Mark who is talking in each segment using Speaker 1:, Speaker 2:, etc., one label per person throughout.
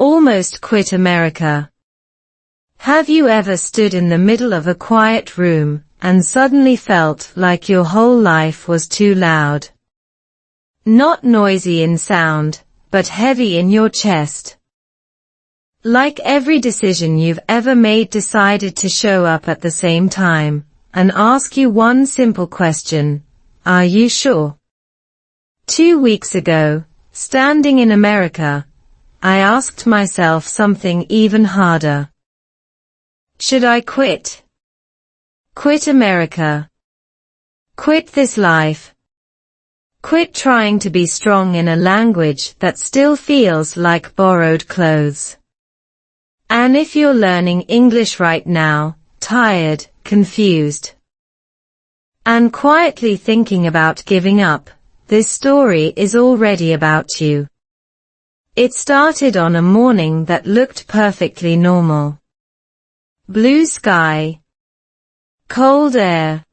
Speaker 1: Almost quit America. Have you ever stood in the middle of a quiet room and suddenly felt like your whole life was too loud? Not noisy in sound, but heavy in your chest. Like every decision you've ever made decided to show up at the same time and ask you one simple question: are you sure? 2 weeks ago, standing in America, I asked myself something even harder. Should I quit? Quit America? Quit this life? Quit trying to be strong in a language that still feels like borrowed clothes? And if you're learning English right now, tired, confused, and quietly thinking about giving up, this story is already about you. It started on a morning that looked perfectly normal. Blue sky, cold air,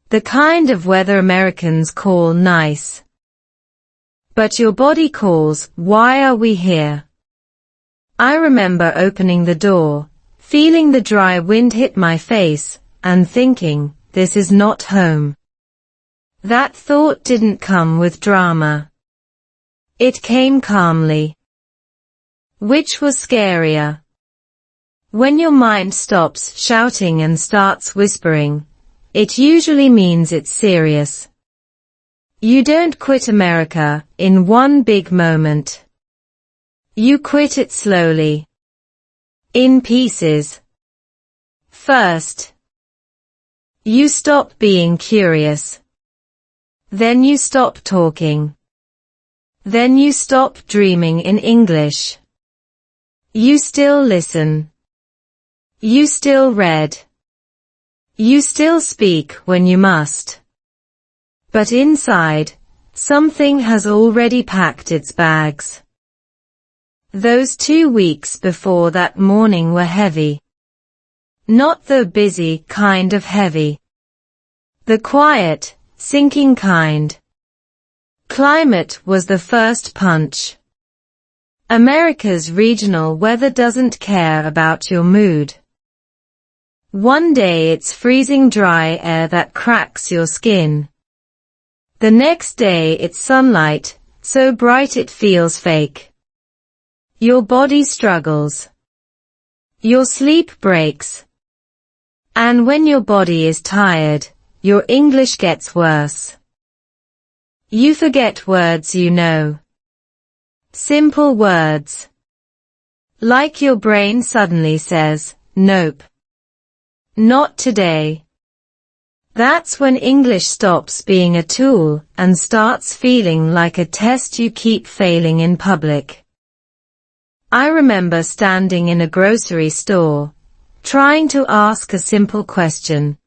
Speaker 1: the kind of weather Americans call nice. But your body calls, why are we here? I remember opening the door, feeling the dry wind hit my face, and thinking, this is not home. That thought didn't come with drama. It came calmly. Which was scarier? When your mind stops shouting and starts whispering, it usually means it's serious. You don't quit America in one big moment. You quit it slowly. In pieces. First, you stop being curious. Then you stop talking. Then you stop dreaming in English. You still listen. You still read. You still speak when you must. But inside, something has already packed its bags. Those 2 weeks before that morning were heavy. Not the busy kind of heavy. The quiet, sinking kind. Climate was the first punch. America's regional weather doesn't care about your mood. One day it's freezing dry air that cracks your skin. The next day it's sunlight, so bright it feels fake. Your body struggles. Your sleep breaks. And when your body is tired, your English gets worse. You forget words you know. Simple words. Like your brain suddenly says, nope. Not today. That's when English stops being a tool and starts feeling like a test you keep failing in public. I remember standing in a grocery store, trying to ask a simple question.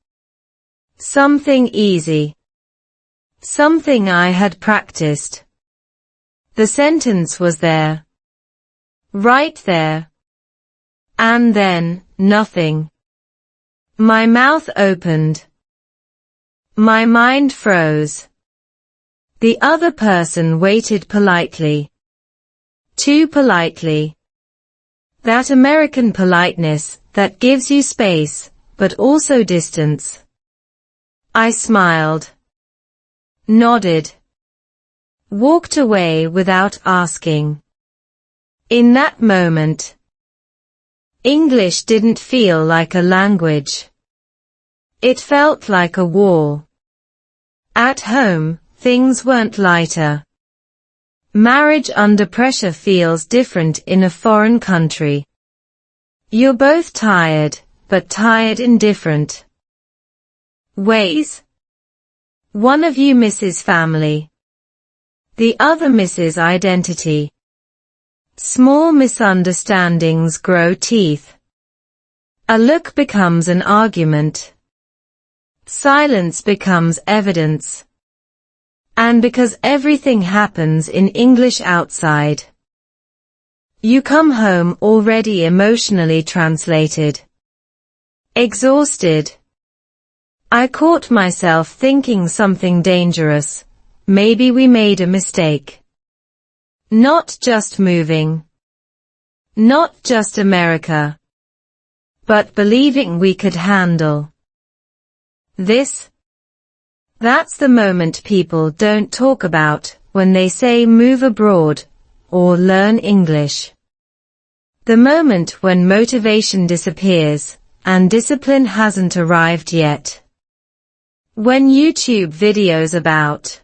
Speaker 1: Something easy. Something I had practiced. The sentence was there. Right there. And then, nothing. My mouth opened. My mind froze. The other person waited politely. Too politely. That American politeness that gives you space, but also distance. I smiled. Nodded. Walked away without asking. In that moment, English didn't feel like a language. It felt like a wall. At home, things weren't lighter. Marriage under pressure feels different in a foreign country. You're both tired, but tired in different ways. One of you misses family. The other misses identity. Small misunderstandings grow teeth. A look becomes an argument. Silence becomes evidence. And because everything happens in English outside, you come home already emotionally translated. Exhausted. I caught myself thinking something dangerous. Maybe we made a mistake. Not just moving. Not just America, but believing we could handle this. That's the moment people don't talk about when they say move abroad or learn English. The moment when motivation disappears and discipline hasn't arrived yet. When YouTube videos about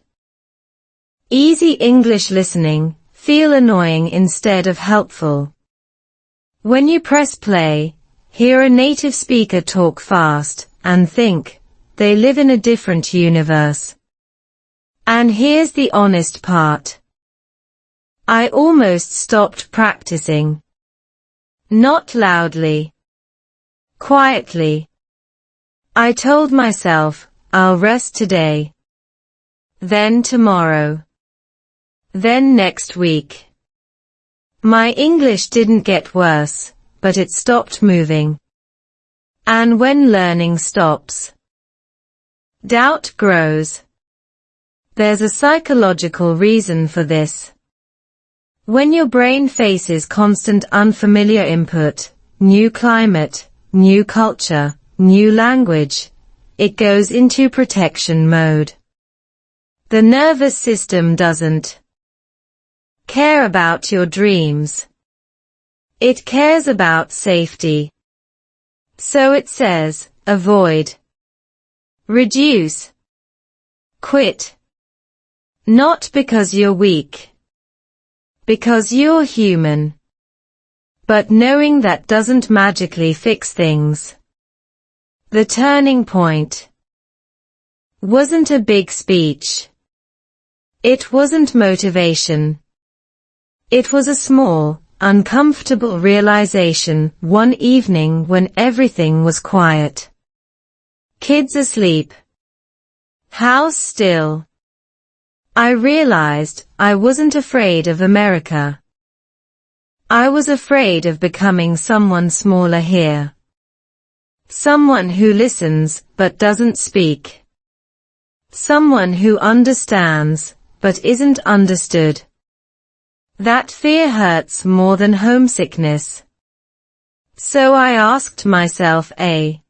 Speaker 1: easy English listening feel annoying instead of helpful. When you press play, hear a native speaker talk fast, and think they live in a different universe. And here's the honest part. I almost stopped practicing. Not loudly. Quietly. I told myself, I'll rest today. Then tomorrow. Then next week. My English didn't get worse, but it stopped moving. And when learning stops, doubt grows. There's a psychological reason for this. When your brain faces constant unfamiliar input, new climate, new culture, new language, it goes into protection mode. The nervous system doesn't care about your dreams. It cares about safety. So it says, avoid, reduce, quit. Not because you're weak. Because you're human. But knowing that doesn't magically fix things. The turning point wasn't a big speech. It wasn't motivation. It was a small, uncomfortable realization one evening when everything was quiet. Kids asleep. House still. I realized I wasn't afraid of America. I was afraid of becoming someone smaller here. Someone who listens but doesn't speak. Someone who understands but isn't understood. That fear hurts more than homesickness. So I asked myself a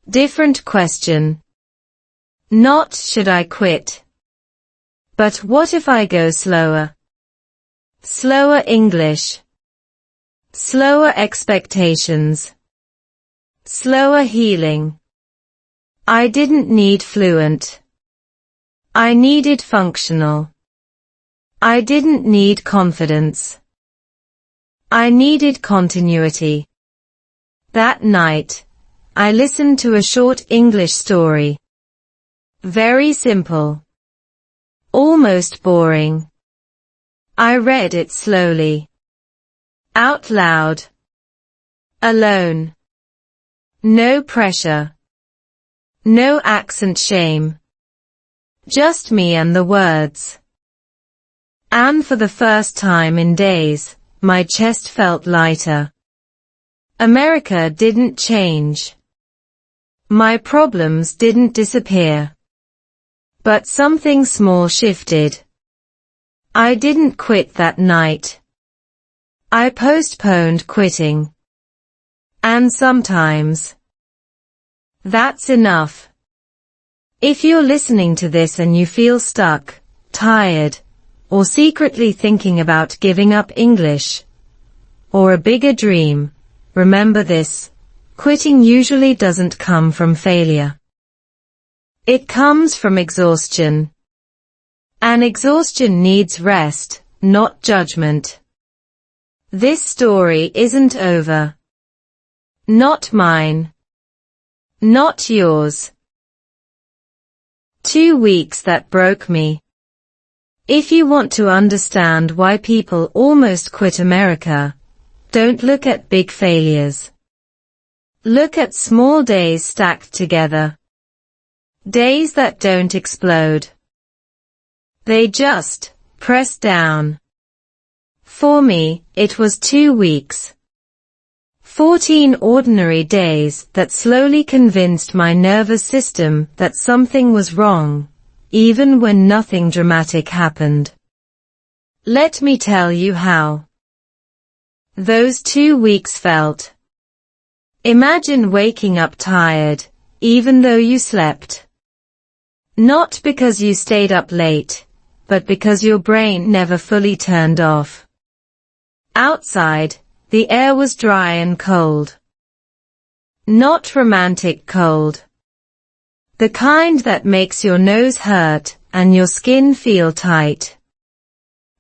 Speaker 1: different question. Not should I quit? But what if I go slower? Slower English. Slower expectations. Slower healing. I didn't need fluent. I needed functional. I didn't need confidence. I needed continuity. That night, I listened to a short English story. Very simple. Almost boring. I read it slowly. Out loud. Alone. No pressure. No accent shame. Just me and the words. And for the first time in days, my chest felt lighter. America didn't change. My problems didn't disappear. But something small shifted. I didn't quit that night. I postponed quitting. And sometimes, that's enough. If you're listening to this and you feel stuck, tired, or secretly thinking about giving up English, or a bigger dream, remember this: quitting usually doesn't come from failure. It comes from exhaustion. And exhaustion needs rest, not judgment. This story isn't over. Not mine. Not yours. 2 weeks that broke me. If you want to understand why people almost quit America, don't look at big failures. Look at small days stacked together. Days that don't explode. They just press down. For me, it was 2 weeks. 14 ordinary days that slowly convinced my nervous system that something was wrong, even when nothing dramatic happened. Let me tell you how. those 2 weeks felt. Imagine waking up tired, even though you slept. Not because you stayed up late, but because your brain never fully turned off. Outside, the air was dry and cold. Not romantic cold. The kind that makes your nose hurt and your skin feel tight.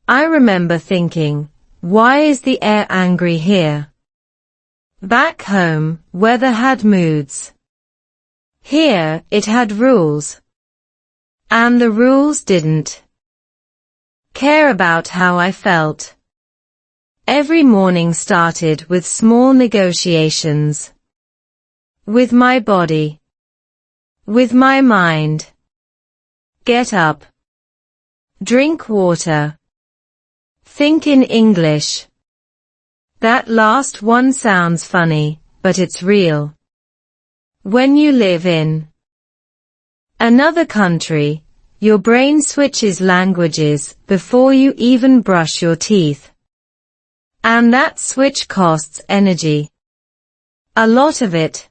Speaker 1: I remember thinking, why is the air angry here? Back home, weather had moods. Here, it had rules. And the rules didn't care about how I felt. Every morning started with small negotiations. With my body. With my mind. Get up. Drink water. Think in English. That last one sounds funny, but it's real. When you live in another country, your brain switches languages before you even brush your teeth. And that switch costs energy. A lot of it.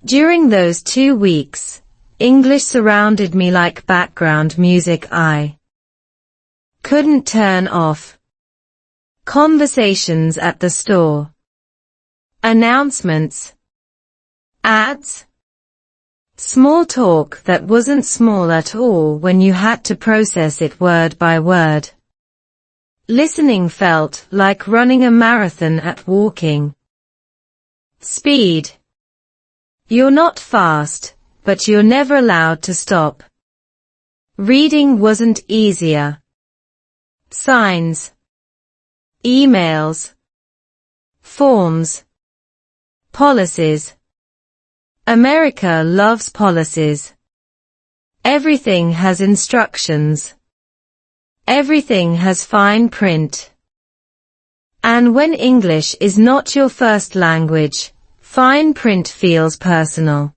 Speaker 1: During those 2 weeks, English surrounded me like background music I couldn't turn off. Conversations at the store. Announcements. Ads. Small talk that wasn't small at all when you had to process it word by word. Listening felt like running a marathon at walking speed. You're not fast, but you're never allowed to stop. Reading wasn't easier. Signs. Emails. Forms. Policies. America loves policies. Everything has instructions. Everything has fine print. And when English is not your first language, fine print feels personal.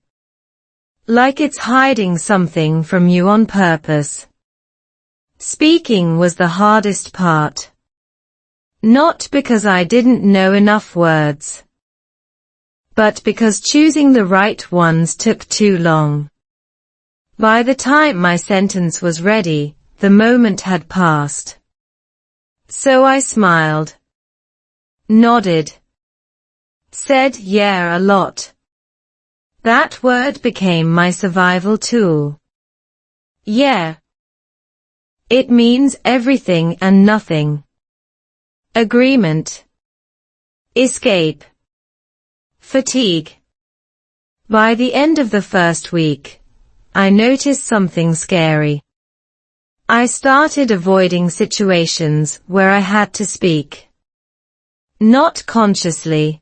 Speaker 1: Like it's hiding something from you on purpose. Speaking was the hardest part. Not because I didn't know enough words, but because choosing the right ones took too long. By the time my sentence was ready, the moment had passed. So I smiled. Nodded. Said yeah a lot. That word became my survival tool. Yeah. It means everything and nothing. Agreement. Escape. Fatigue. By the end of the first week, I noticed something scary. I started avoiding situations where I had to speak. Not consciously.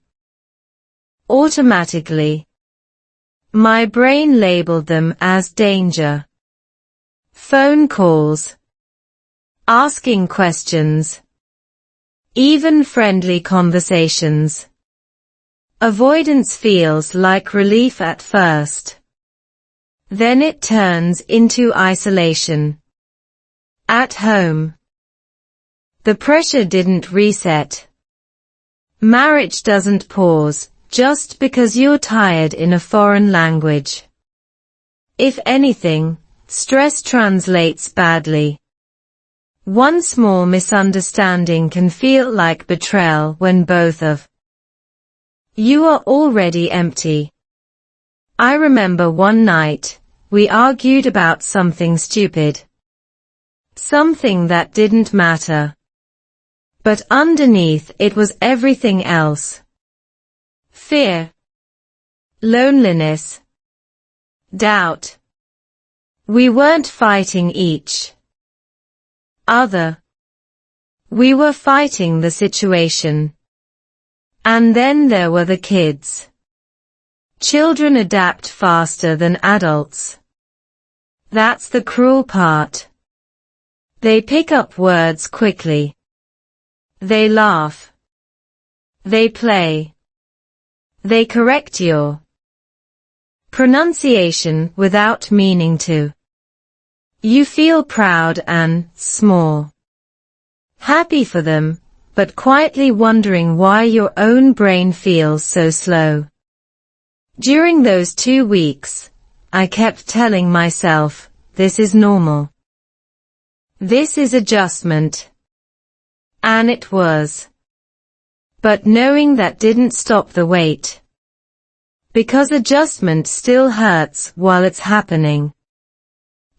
Speaker 1: Automatically. My brain labeled them as danger. Phone calls. Asking questions. Even friendly conversations. Avoidance feels like relief at first. Then it turns into isolation. At home. The pressure didn't reset. Marriage doesn't pause just because you're tired in a foreign language. If anything, stress translates badly. One small misunderstanding can feel like betrayal when both of you are already empty. I remember one night, we argued about something stupid. Something that didn't matter. But underneath it was everything else. Fear. Loneliness. Doubt. We weren't fighting each other. We were fighting the situation. And then there were the kids. Children adapt faster than adults. That's the cruel part. They pick up words quickly. They laugh. They play. They correct your pronunciation without meaning to. You feel proud and small. Happy for them, but quietly wondering why your own brain feels so slow. During those 2 weeks, I kept telling myself, this is normal. This is adjustment. And it was. But knowing that didn't stop the wait. Because adjustment still hurts while it's happening.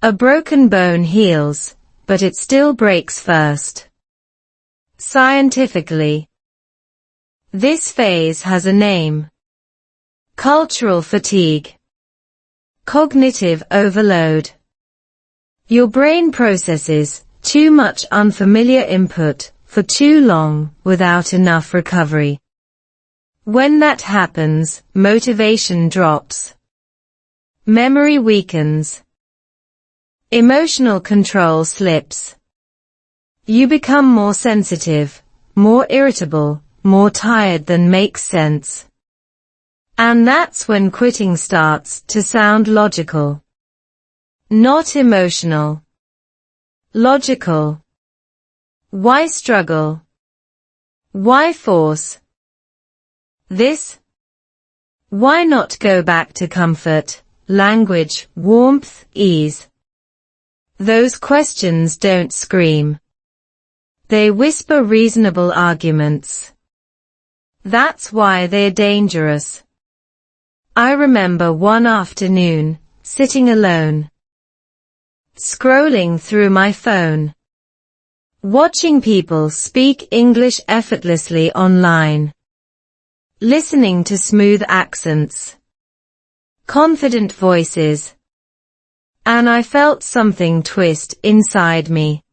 Speaker 1: A broken bone heals, but it still breaks first. Scientifically, this phase has a name. Cultural fatigue. Cognitive overload. Your brain processes too much unfamiliar input for too long without enough recovery. When that happens, motivation drops. Memory weakens. Emotional control slips. You become more sensitive, more irritable, more tired than makes sense. And that's when quitting starts to sound logical. Not emotional. Logical. Why struggle? Why force this? Why not go back to comfort, language, warmth, ease? Those questions don't scream. They whisper reasonable arguments. That's why they're dangerous. I remember one afternoon, sitting alone, scrolling through my phone, watching people speak English effortlessly online, listening to smooth accents, confident voices, and I felt something twist inside me.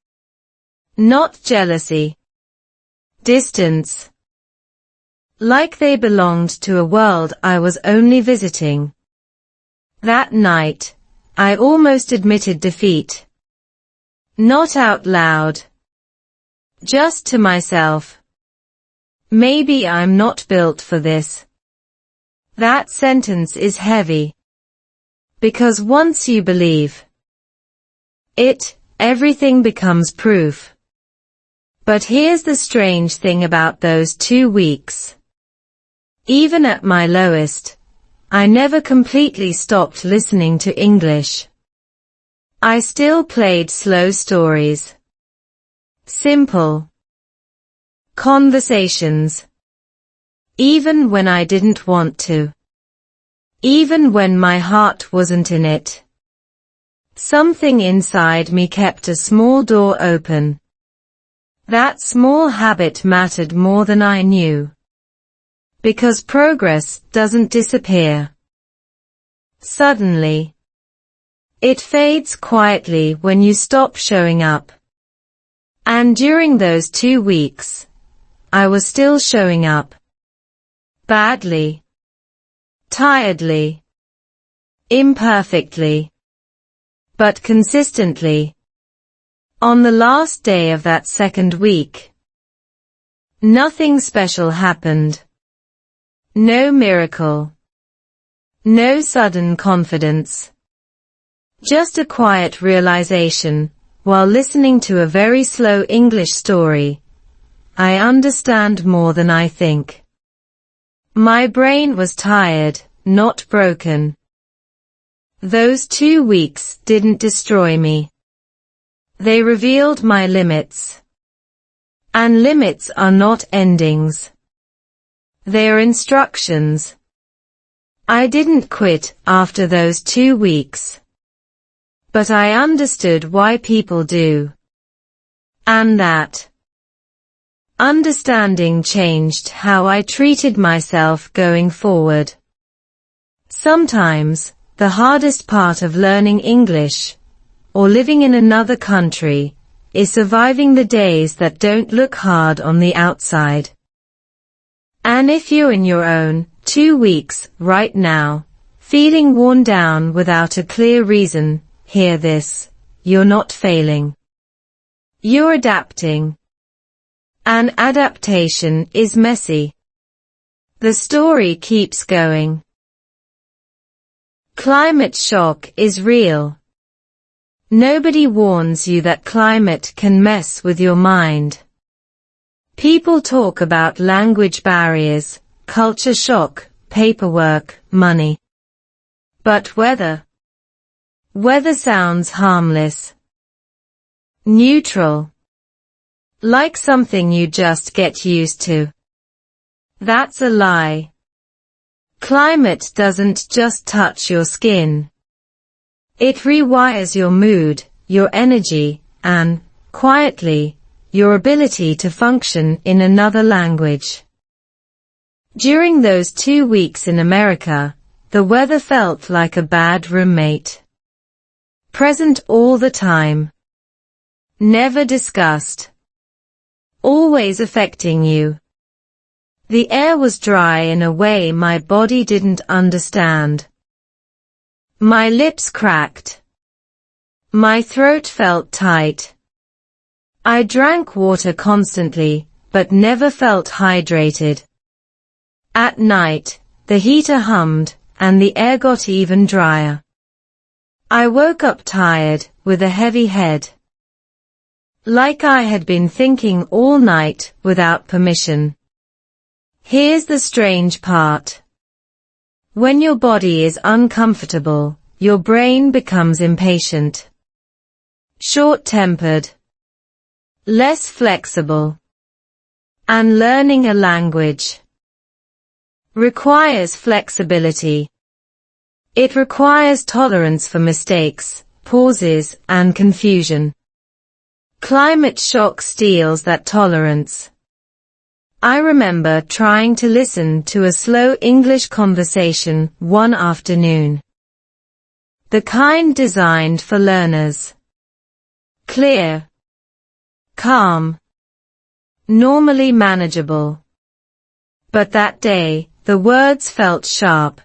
Speaker 1: Not jealousy. Distance. Like they belonged to a world I was only visiting. That night, I almost admitted defeat. Not out loud. Just to myself. Maybe I'm not built for this. That sentence is heavy. Because once you believe it, everything becomes proof. But here's the strange thing about those 2 weeks. Even at my lowest, I never completely stopped listening to English. I still played slow stories. Simple conversations. Even when I didn't want to. Even when my heart wasn't in it. Something inside me kept a small door open. That small habit mattered more than I knew. Because progress doesn't disappear suddenly. It fades quietly when you stop showing up. And during those 2 weeks, I was still showing up. Badly. Tiredly. Imperfectly. But consistently. On the last day of that second week, nothing special happened. No miracle. No sudden confidence. Just a quiet realization, while listening to a very slow English story. I understand more than I think. My brain was tired, not broken. Those 2 weeks didn't destroy me. They revealed my limits. And limits are not endings. They are instructions. I didn't quit after those 2 weeks. But I understood why people do. And that understanding changed how I treated myself going forward. Sometimes, the hardest part of learning English, or living in another country, is surviving the days that don't look hard on the outside. And if you're in your own 2 weeks right now, feeling worn down without a clear reason, hear this: you're not failing. You're adapting. And adaptation is messy. The story keeps going. Climate shock is real. Nobody warns you that climate can mess with your mind. People talk about language barriers, culture shock, paperwork, money. But weather? Weather sounds harmless. Neutral. Like something you just get used to. That's a lie. Climate doesn't just touch your skin. It rewires your mood, your energy, and, quietly, your ability to function in another language. During those 2 weeks in America, the weather felt like a bad roommate. Present all the time. Never discussed. Always affecting you. The air was dry in a way my body didn't understand. My lips cracked. My throat felt tight. I drank water constantly, but never felt hydrated. At night, the heater hummed, and the air got even drier. I woke up tired, with a heavy head. Like I had been thinking all night, without permission. Here's the strange part. When your body is uncomfortable, your brain becomes impatient. Short-tempered. Less flexible. And learning a language requires flexibility. It requires tolerance for mistakes, pauses, and confusion. Climate shock steals that tolerance. I remember trying to listen to a slow English conversation one afternoon. The kind designed for learners. Clear. Calm. Normally manageable. But that day, the words felt sharp.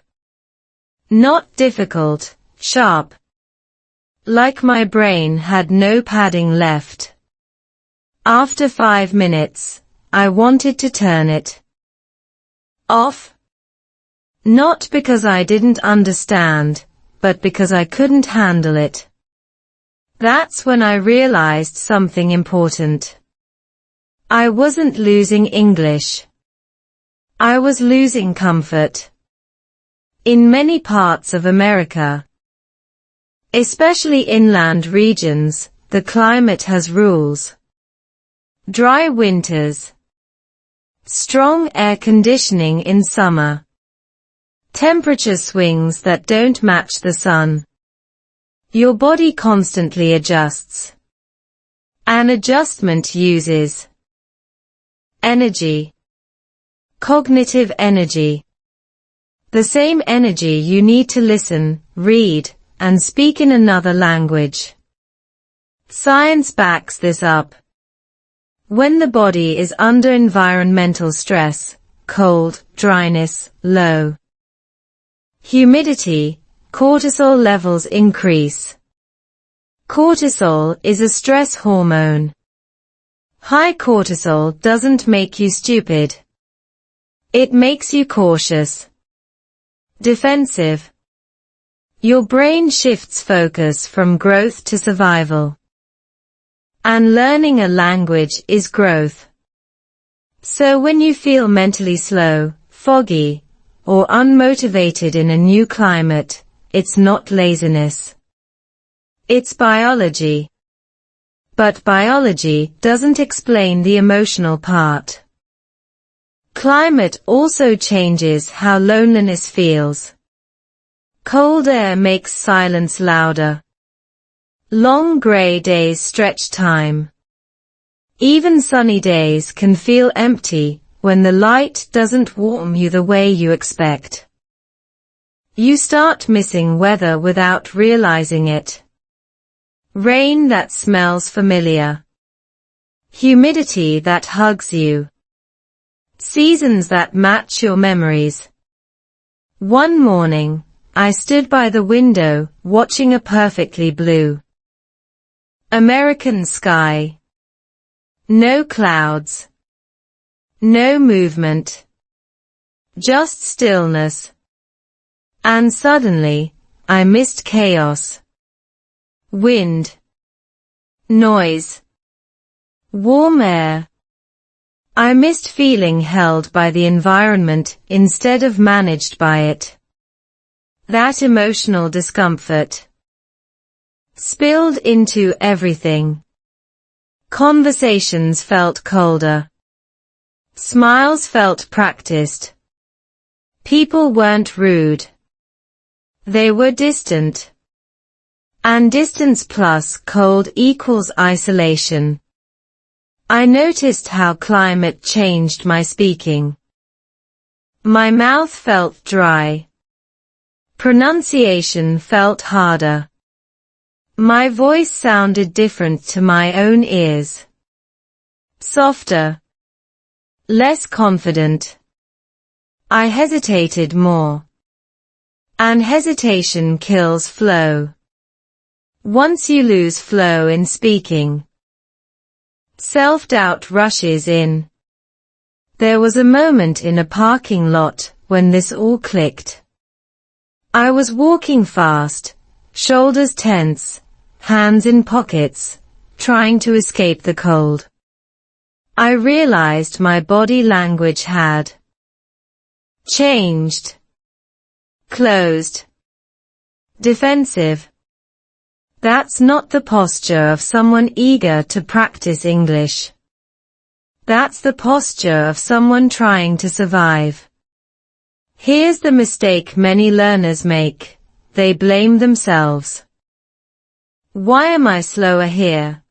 Speaker 1: Not difficult, sharp. Like my brain had no padding left. After 5 minutes, I wanted to turn it off. Not because I didn't understand, but because I couldn't handle it. That's when I realized something important. I wasn't losing English. I was losing comfort. In many parts of America, especially inland regions, the climate has rules. Dry winters. Strong air conditioning in summer. Temperature swings that don't match the sun. Your body constantly adjusts. An adjustment uses energy. Cognitive energy. The same energy you need to listen, read, and speak in another language. Science backs this up. When the body is under environmental stress, cold, dryness, low humidity, cortisol levels increase. Cortisol is a stress hormone. High cortisol doesn't make you stupid. It makes you cautious. Defensive. Your brain shifts focus from growth to survival. And learning a language is growth. So when you feel mentally slow, foggy, or unmotivated in a new climate, it's not laziness. It's biology. But biology doesn't explain the emotional part. Climate also changes how loneliness feels. Cold air makes silence louder. Long gray days stretch time. Even sunny days can feel empty when the light doesn't warm you the way you expect. You start missing weather without realizing it. Rain that smells familiar. Humidity that hugs you. Seasons that match your memories. One morning, I stood by the window, watching a perfectly blue American sky. No clouds. No movement. Just stillness. And suddenly, I missed chaos. Wind. Noise. Warm air. I missed feeling held by the environment instead of managed by it. That emotional discomfort spilled into everything. Conversations felt colder. Smiles felt practiced. People weren't rude. They were distant. And distance plus cold equals isolation. I noticed how climate changed my speaking. My mouth felt dry. Pronunciation felt harder. My voice sounded different to my own ears. Softer. Less confident. I hesitated more. And hesitation kills flow. Once you lose flow in speaking, self-doubt rushes in. There was a moment in a parking lot when this all clicked. I was walking fast, shoulders tense, hands in pockets, trying to escape the cold. I realized my body language had changed. Closed. Defensive. That's not the posture of someone eager to practice English. That's the posture of someone trying to survive. Here's the mistake many learners make. They blame themselves. Why am I slower here?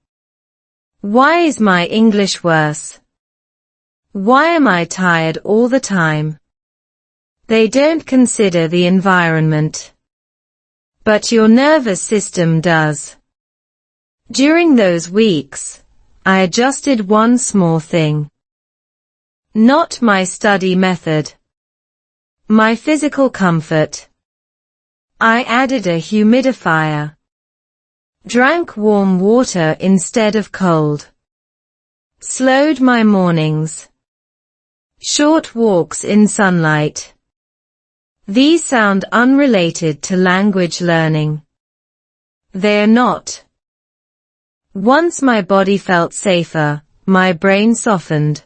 Speaker 1: Why is my English worse? Why am I tired all the time? They don't consider the environment. But your nervous system does. During those weeks, I adjusted one small thing. Not my study method. My physical comfort. I added a humidifier. Drank warm water instead of cold. Slowed my mornings. Short walks in sunlight. These sound unrelated to language learning. They're not. Once my body felt safer, my brain softened.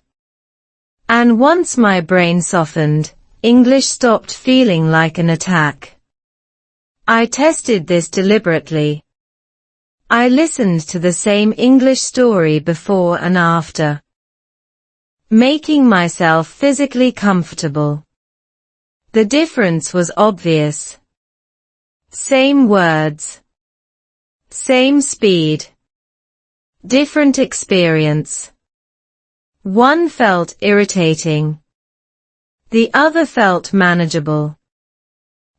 Speaker 1: And once my brain softened, English stopped feeling like an attack. I tested this deliberately. I listened to the same English story before and after, making myself physically comfortable. The difference was obvious. Same words. Same speed. Different experience. One felt irritating. The other felt manageable.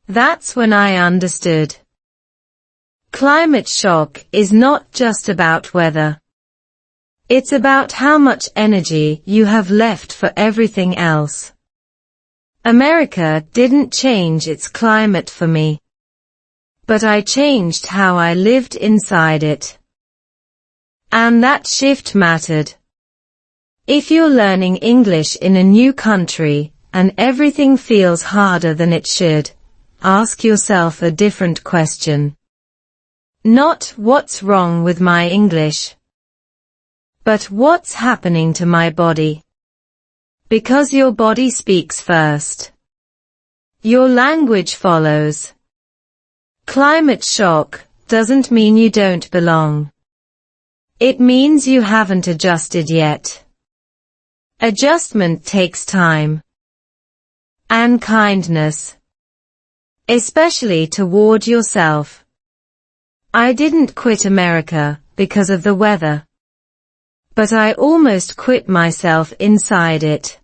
Speaker 1: That's when I understood. Climate shock is not just about weather. It's about how much energy you have left for everything else. America didn't change its climate for me. But I changed how I lived inside it. And that shift mattered. If you're learning English in a new country, and everything feels harder than it should, ask yourself a different question. Not what's wrong with my English, but what's happening to my body. Because your body speaks first. Your language follows. Climate shock doesn't mean you don't belong. It means you haven't adjusted yet. Adjustment takes time. And kindness. Especially toward yourself. I didn't quit America because of the weather. But I almost quit myself inside it.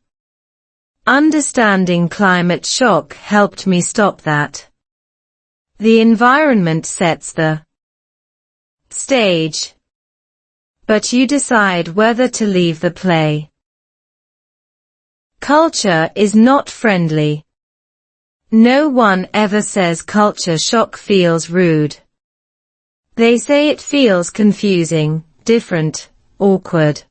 Speaker 1: Understanding climate shock helped me stop that. The environment sets the stage. But you decide whether to leave the play. Culture is not friendly. No one ever says culture shock feels rude. They say it feels confusing, different, awkward.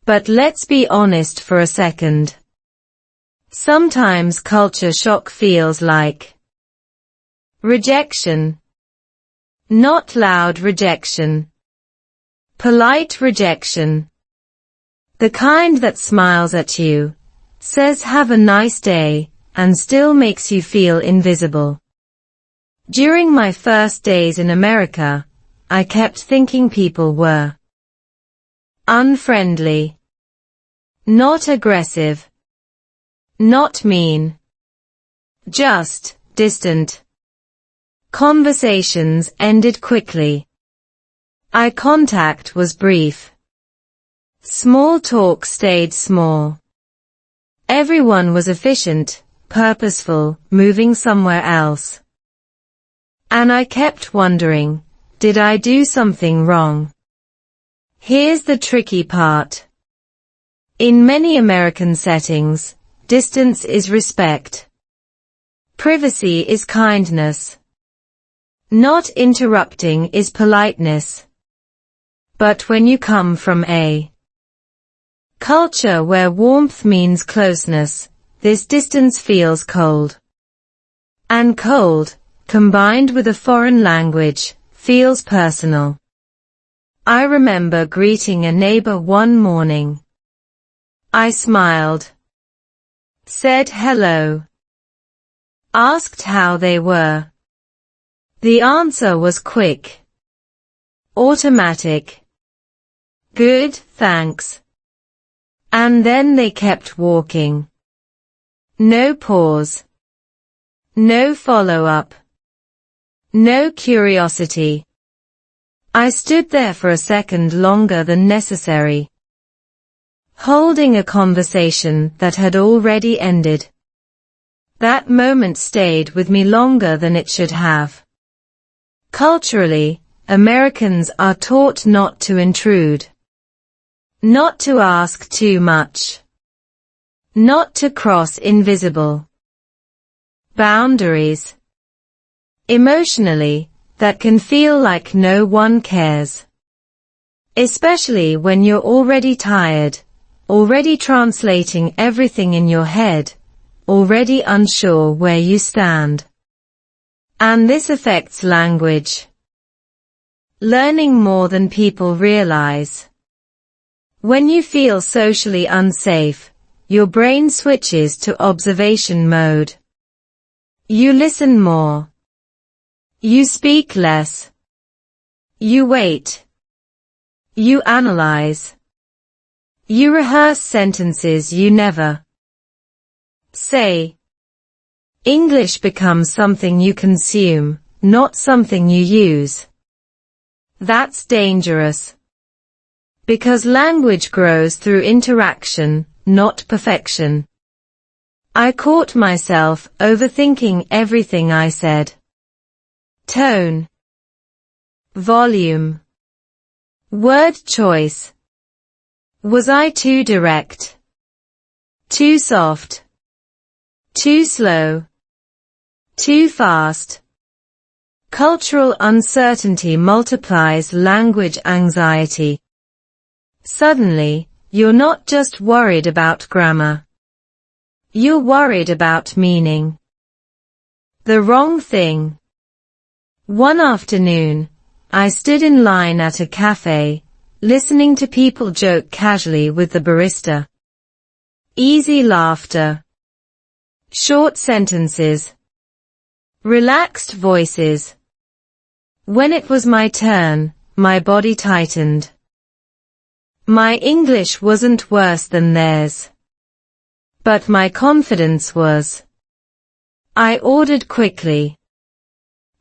Speaker 1: But let's be honest for a second. Sometimes culture shock feels like rejection. Not loud rejection. Polite rejection. The kind that smiles at you, says have a nice day, and still makes you feel invisible. During my first days in America, I kept thinking people were unfriendly, not aggressive, not mean, just distant. Conversations ended quickly. Eye contact was brief. Small talk stayed small. Everyone was efficient, purposeful, moving somewhere else. And I kept wondering, did I do something wrong? Here's the tricky part. In many American settings, distance is respect. Privacy is kindness. Not interrupting is politeness. But when you come from a culture where warmth means closeness, this distance feels cold. And cold, combined with a foreign language, feels personal. I remember greeting a neighbor one morning. I smiled, said hello, asked how they were. The answer was quick, automatic. Good, thanks. And then they kept walking. No pause. No follow-up. No curiosity. I stood there for a second longer than necessary, holding a conversation that had already ended. That moment stayed with me longer than it should have. Culturally, Americans are taught not to intrude. Not to ask too much. Not to cross invisible boundaries. Emotionally, that can feel like no one cares. Especially when you're already tired, already translating everything in your head, already unsure where you stand. And this affects language learning more than people realize. When you feel socially unsafe, your brain switches to observation mode. You listen more. You speak less. You wait. You analyze. You rehearse sentences you never say. English becomes something you consume, not something you use. That's dangerous. Because language grows through interaction, not perfection. I caught myself overthinking everything I said. Tone, volume, word choice. Was I too direct? Too soft? Too slow? Too fast? Cultural uncertainty multiplies language anxiety. Suddenly, you're not just worried about grammar. You're worried about meaning. The wrong thing. One afternoon, I stood in line at a cafe, listening to people joke casually with the barista. Easy laughter. Short sentences. Relaxed voices. When it was my turn, my body tightened. My English wasn't worse than theirs. But my confidence was. I ordered quickly.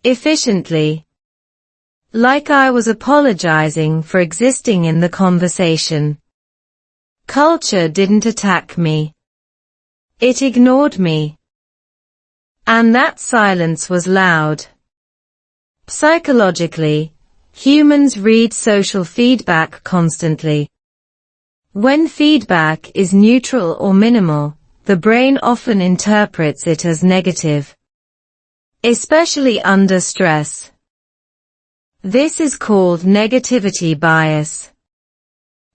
Speaker 1: Efficiently. Like I was apologizing for existing in the conversation. Culture didn't attack me. It ignored me. And that silence was loud. Psychologically, humans read social feedback constantly. When feedback is neutral or minimal, the brain often interprets it as negative. Especially under stress. This is called negativity bias.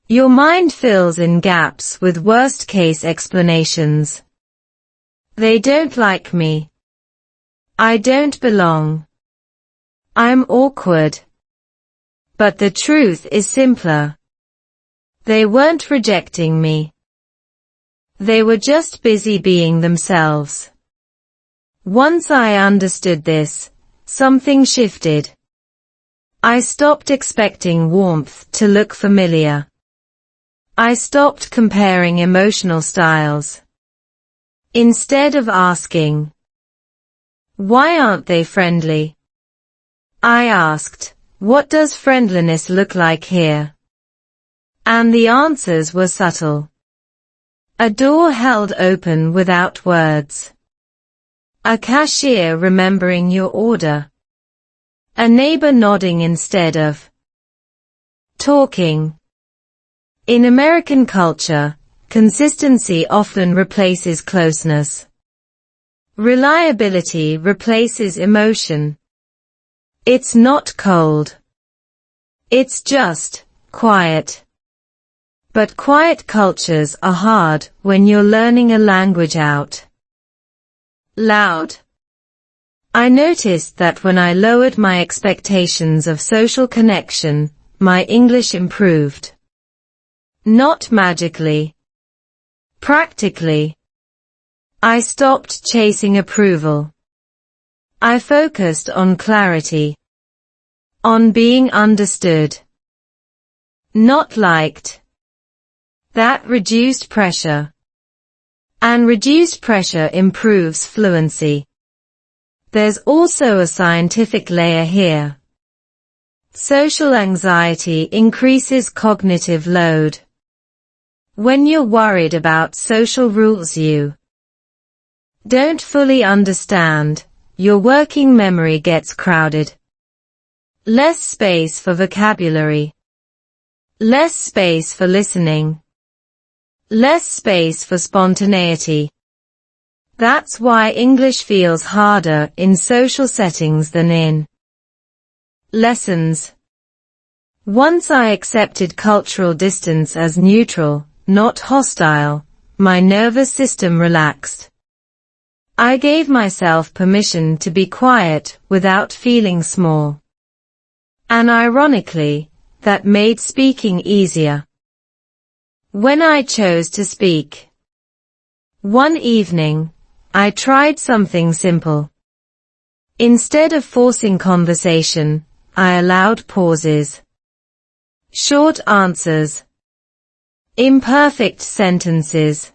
Speaker 1: Your mind fills in gaps with worst-case explanations. They don't like me. I don't belong. I'm awkward. But the truth is simpler. They weren't rejecting me. They were just busy being themselves. Once I understood this, something shifted. I stopped expecting warmth to look familiar. I stopped comparing emotional styles. Instead of asking, why aren't they friendly? I asked, what does friendliness look like here? And the answers were subtle. A door held open without words. A cashier remembering your order. A neighbor nodding instead of talking. In American culture, consistency often replaces closeness. Reliability replaces emotion. It's not cold. It's just quiet. But quiet cultures are hard when you're learning a language out loud. I noticed that when I lowered my expectations of social connection, my English improved. Not magically. Practically. I stopped chasing approval. I focused on clarity. On being understood. Not liked. That reduced pressure. And reduced pressure improves fluency. There's also a scientific layer here. Social anxiety increases cognitive load. When you're worried about social rules you don't fully understand, your working memory gets crowded. Less space for vocabulary. Less space for listening. Less space for spontaneity. That's why English feels harder in social settings than in lessons. Once I accepted cultural distance as neutral, not hostile, my nervous system relaxed. I gave myself permission to be quiet without feeling small. And ironically, that made speaking easier. When I chose to speak. One evening, I tried something simple. Instead of forcing conversation, I allowed pauses. Short answers. Imperfect sentences.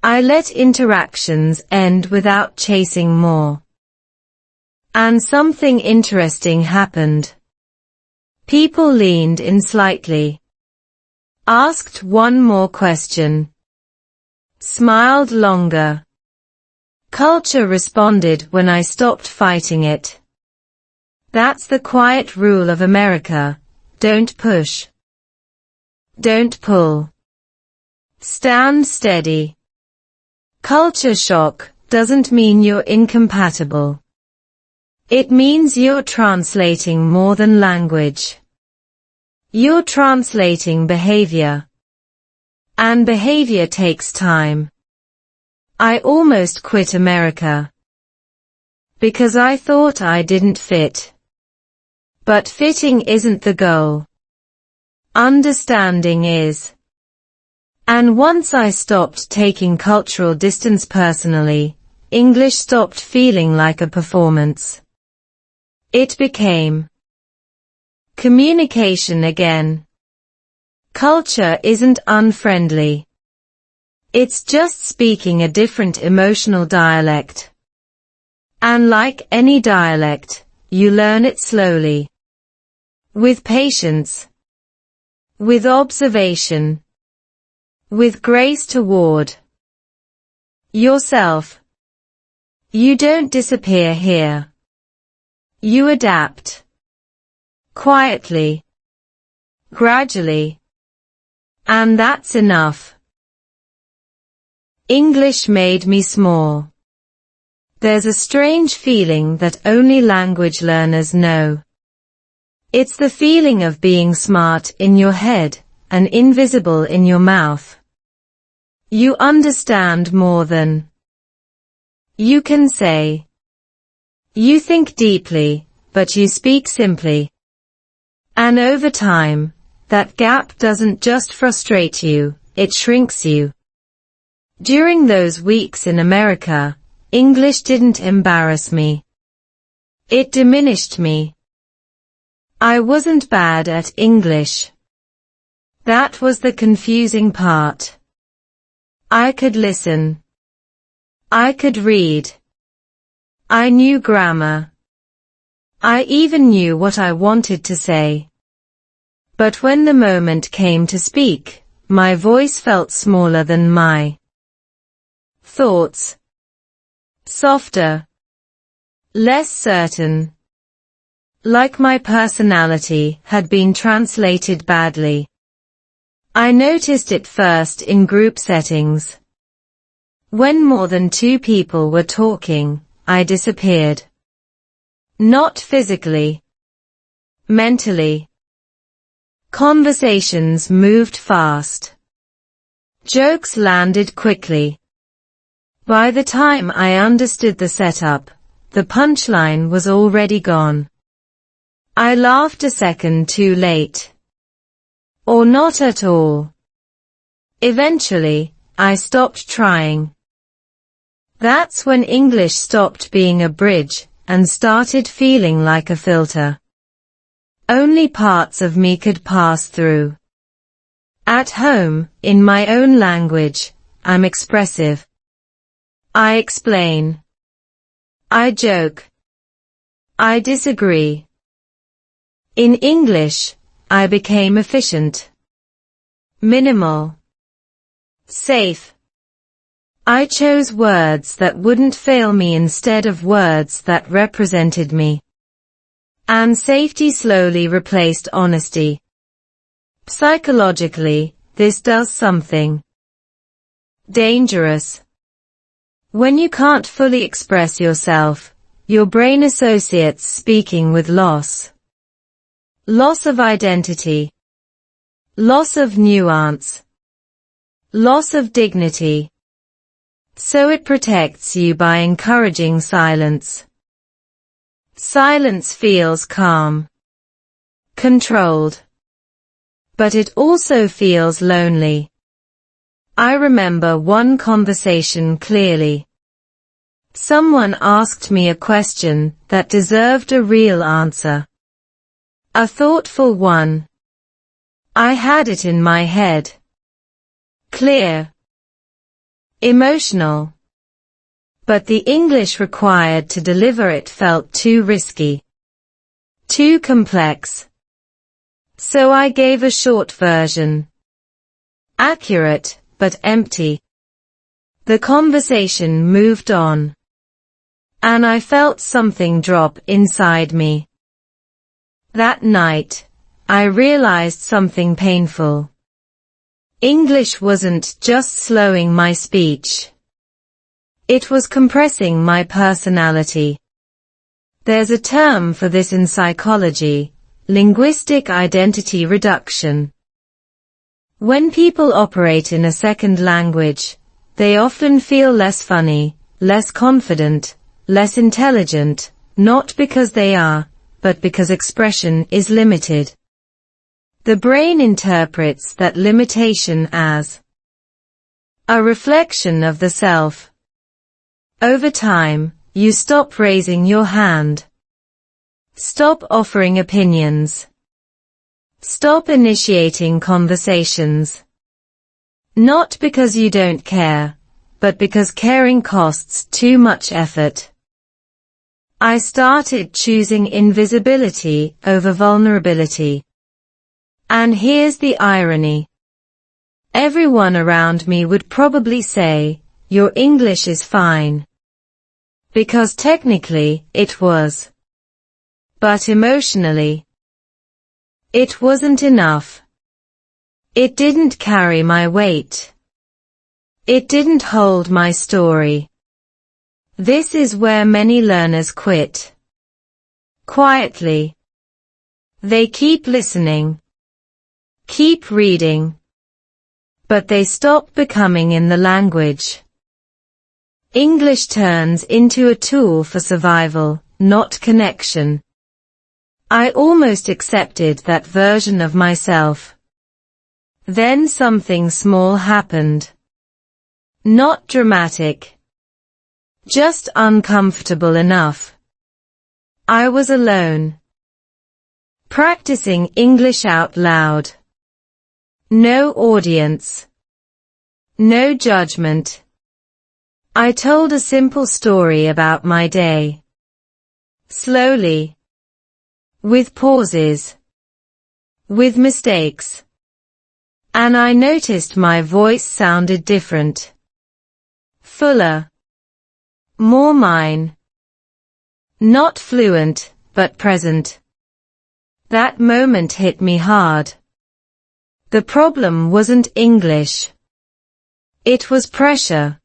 Speaker 1: I let interactions end without chasing more. And something interesting happened. People leaned in slightly. Asked one more question. Smiled longer. Culture responded when I stopped fighting it. That's the quiet rule of America. Don't push. Don't pull. Stand steady. Culture shock doesn't mean you're incompatible. It means you're translating more than language. You're translating behavior. And behavior takes time. I almost quit America. Because I thought I didn't fit. But fitting isn't the goal. Understanding is. And once I stopped taking cultural distance personally, English stopped feeling like a performance. It became communication again. Culture isn't unfriendly. It's just speaking a different emotional dialect. And like any dialect, you learn it slowly. With patience. With observation. With grace toward yourself. You don't disappear here. You adapt. Quietly. Gradually. And that's enough. English made me small. There's a strange feeling that only language learners know. It's the feeling of being smart in your head and invisible in your mouth. You understand more than you can say. You think deeply, but you speak simply. And over time, that gap doesn't just frustrate you, it shrinks you. During those weeks in America, English didn't embarrass me. It diminished me. I wasn't bad at English. That was the confusing part. I could listen. I could read. I knew grammar. I even knew what I wanted to say. But when the moment came to speak, my voice felt smaller than my thoughts. Softer. Less certain. Like my personality had been translated badly. I noticed it first in group settings. When more than 2 people were talking, I disappeared. Not physically. Mentally. Conversations moved fast. Jokes landed quickly. By the time I understood the setup, the punchline was already gone. I laughed a second too late. Or not at all. Eventually, I stopped trying. That's when English stopped being a bridge and started feeling like a filter. Only parts of me could pass through. At home, in my own language, I'm expressive. I explain. I joke. I disagree. In English, I became efficient. Minimal. Safe. I chose words that wouldn't fail me instead of words that represented me. And safety slowly replaced honesty. Psychologically, this does something dangerous. When you can't fully express yourself, your brain associates speaking with loss. Loss of identity. Loss of nuance. Loss of dignity. So it protects you by encouraging silence. Silence feels calm. Controlled. But it also feels lonely. I remember one conversation clearly. Someone asked me a question that deserved a real answer. A thoughtful one. I had it in my head. Clear. Emotional. But the English required to deliver it felt too risky. Too complex. So I gave a short version. Accurate, but empty. The conversation moved on. And I felt something drop inside me. That night, I realized something painful. English wasn't just slowing my speech. It was compressing my personality. There's a term for this in psychology, linguistic identity reduction. When people operate in a second language, they often feel less funny, less confident, less intelligent, not because they are, but because expression is limited. The brain interprets that limitation as a reflection of the self. Over time, you stop raising your hand. Stop offering opinions. Stop initiating conversations. Not because you don't care, but because caring costs too much effort. I started choosing invisibility over vulnerability. And here's the irony. Everyone around me would probably say, "Your English is fine." Because technically, it was. But emotionally, it wasn't enough. It didn't carry my weight. It didn't hold my story. This is where many learners quit. Quietly. They keep listening. Keep reading. But they stop becoming in the language. English turns into a tool for survival, not connection. I almost accepted that version of myself, Then something small happened. Not dramatic. Just uncomfortable enough. I was alone. Practicing English out loud. No audience. No judgment. I told a simple story about my day. Slowly. With pauses. With mistakes. And I noticed my voice sounded different. Fuller. More mine. Not fluent, but present. That moment hit me hard. The problem wasn't English. It was pressure.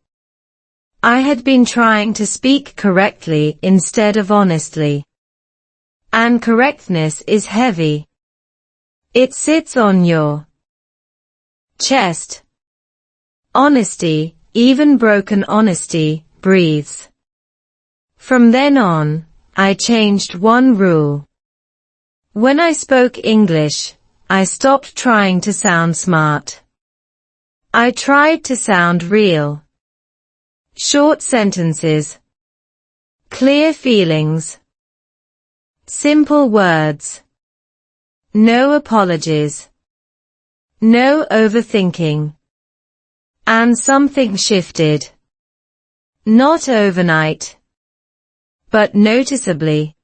Speaker 1: I had been trying to speak correctly instead of honestly. And correctness is heavy. It sits on your chest. Honesty, even broken honesty, breathes. From then on, I changed one rule. When I spoke English, I stopped trying to sound smart. I tried to sound real. Short sentences. Clear feelings. Simple words. No apologies. No overthinking. And something shifted. Not overnight. But noticeably.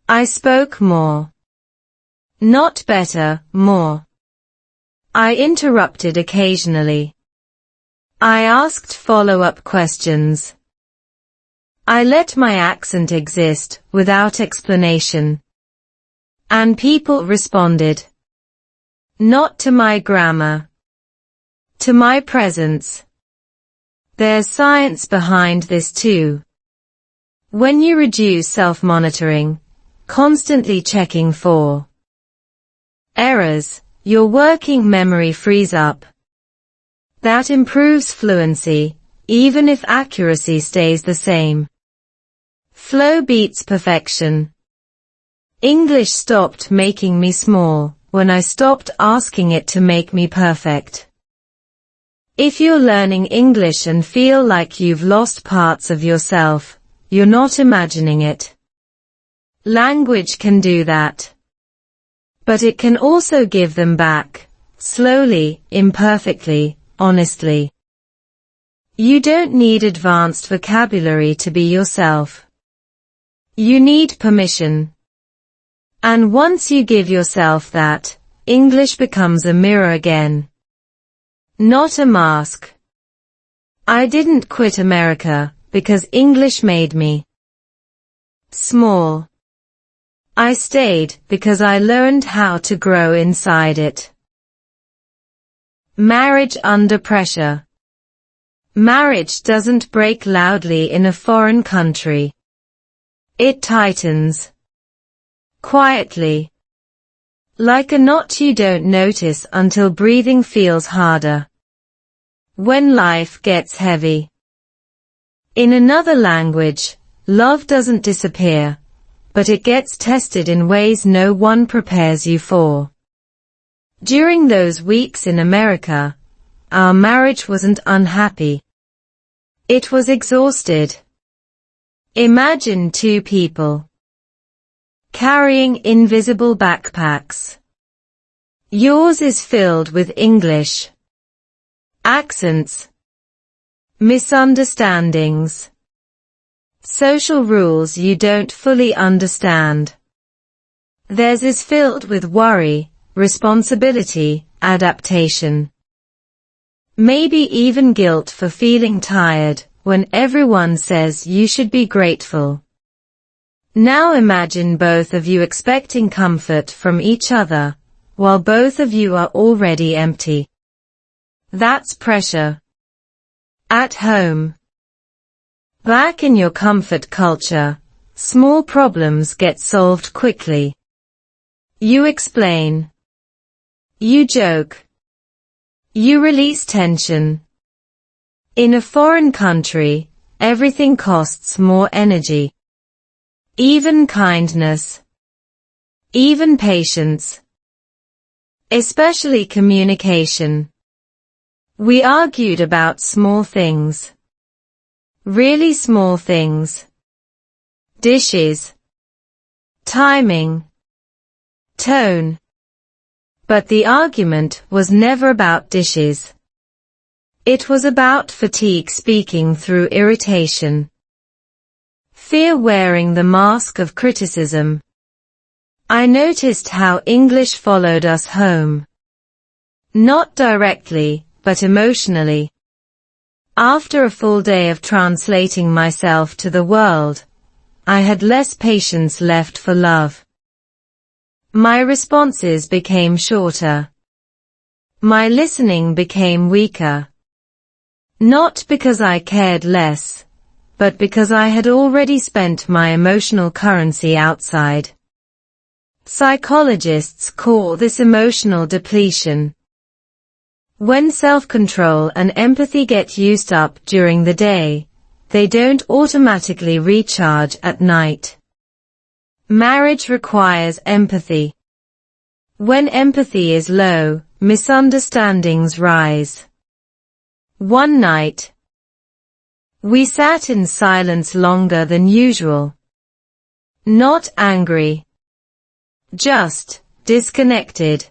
Speaker 1: I spoke more. Not better, more. I interrupted occasionally. I asked follow-up questions. I let my accent exist without explanation. And people responded. Not to my grammar. To my presence. There's science behind this too. When you reduce self-monitoring, constantly checking for errors, your working memory frees up. That improves fluency, even if accuracy stays the same. Flow beats perfection. English stopped making me small when I stopped asking it to make me perfect. If you're learning English and feel like you've lost parts of yourself, you're not imagining it. Language can do that. But it can also give them back, slowly, imperfectly, honestly. You don't need advanced vocabulary to be yourself. You need permission. And once you give yourself that, English becomes a mirror again. Not a mask. I didn't quit America because English made me small. I stayed because I learned how to grow inside it. Marriage under pressure. Marriage doesn't break loudly in a foreign country. It tightens. Quietly. Like a knot you don't notice until breathing feels harder. When life gets heavy. In another language, love doesn't disappear, but it gets tested in ways no one prepares you for. During those weeks in America, our marriage wasn't unhappy. It was exhausted. Imagine two people carrying invisible backpacks. Yours is filled with English accents, misunderstandings, social rules you don't fully understand. Theirs is filled with worry, responsibility, adaptation. Maybe even guilt for feeling tired when everyone says you should be grateful. Now imagine both of you expecting comfort from each other, while both of you are already empty. That's pressure. At home. Back in your comfort culture, small problems get solved quickly. You explain. You joke. You release tension. In a foreign country, everything costs more energy. Even kindness. Even patience. especially communication. We argued about small things. Really small things. Dishes. Timing. Tone. But the argument was never about dishes. It was about fatigue speaking through irritation. Fear wearing the mask of criticism. I noticed how English followed us home. Not directly, but emotionally. After a full day of translating myself to the world, I had less patience left for love. My responses became shorter. My listening became weaker. Not because I cared less, but because I had already spent my emotional currency outside. Psychologists call this emotional depletion. When self-control and empathy get used up during the day, they don't automatically recharge at night. Marriage requires empathy. When empathy is low, misunderstandings rise. One night, we sat in silence longer than usual. Not angry. Just disconnected.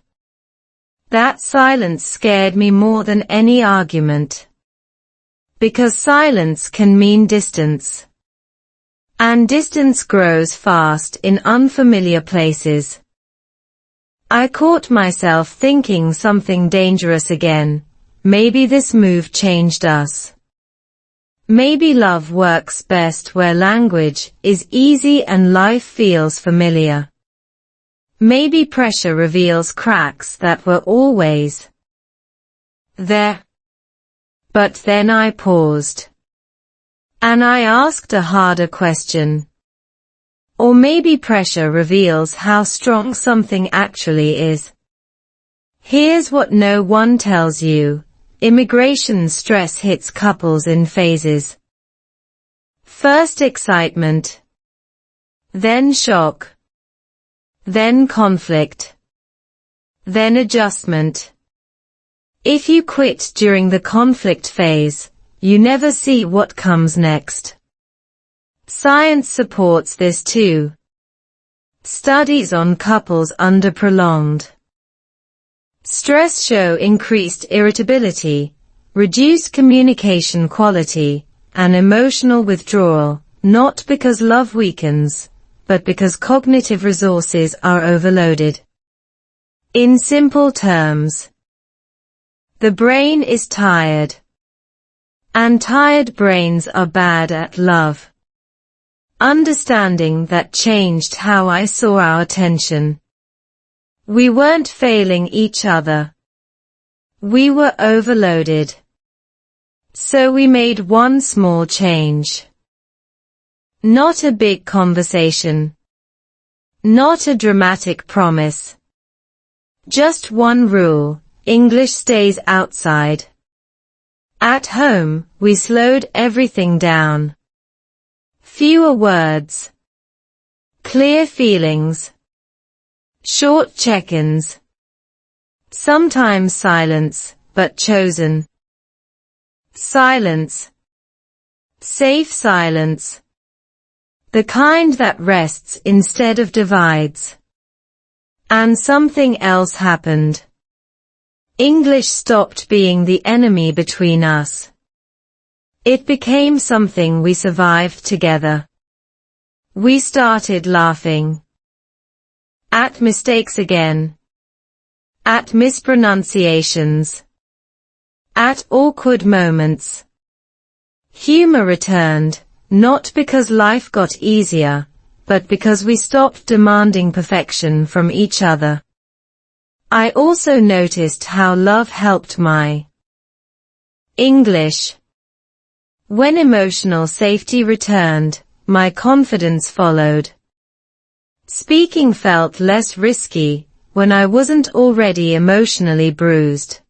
Speaker 1: That silence scared me more than any argument. Because silence can mean distance. And distance grows fast in unfamiliar places. I caught myself thinking something dangerous again. Maybe this move changed us. Maybe love works best where language is easy and life feels familiar. Maybe pressure reveals cracks that were always there. But then I paused. And I asked a harder question. Or maybe pressure reveals how strong something actually is. Here's what no one tells you. Immigration stress hits couples in phases. First excitement. Then shock. Then conflict. Then adjustment. If you quit during the conflict phase, you never see what comes next. Science supports this too. Studies on couples under prolonged stress show increased irritability, reduced communication quality, and emotional withdrawal, not because love weakens, but because cognitive resources are overloaded. In simple terms, the brain is tired. And tired brains are bad at love. Understanding that changed how I saw our tension. We weren't failing each other. We were overloaded. So we made one small change. Not a big conversation. Not a dramatic promise. Just one rule: English stays outside. At home, we slowed everything down. Fewer words. Clear feelings. Short check-ins. Sometimes silence, but chosen. Silence. Safe silence. The kind that rests instead of divides. And something else happened. English stopped being the enemy between us. It became something we survived together. We started laughing. At mistakes again. At mispronunciations. At awkward moments. Humor returned, not because life got easier, but because we stopped demanding perfection from each other. I also noticed how love helped my English. When emotional safety returned, my confidence followed. Speaking felt less risky when I wasn't already emotionally bruised.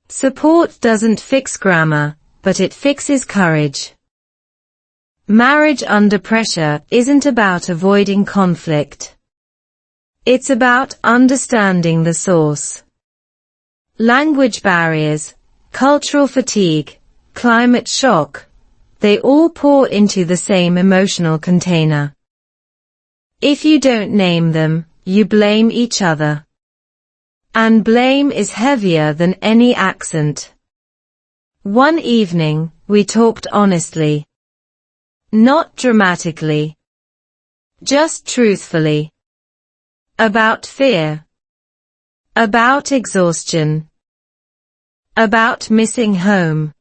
Speaker 1: Support doesn't fix grammar, but it fixes courage. Marriage under pressure isn't about avoiding conflict. It's about understanding the source. Language barriers, cultural fatigue, climate shock, they all pour into the same emotional container. If you don't name them, you blame each other. And blame is heavier than any accent. One evening, we talked honestly. Not dramatically. Just truthfully. About fear. About exhaustion. About missing home.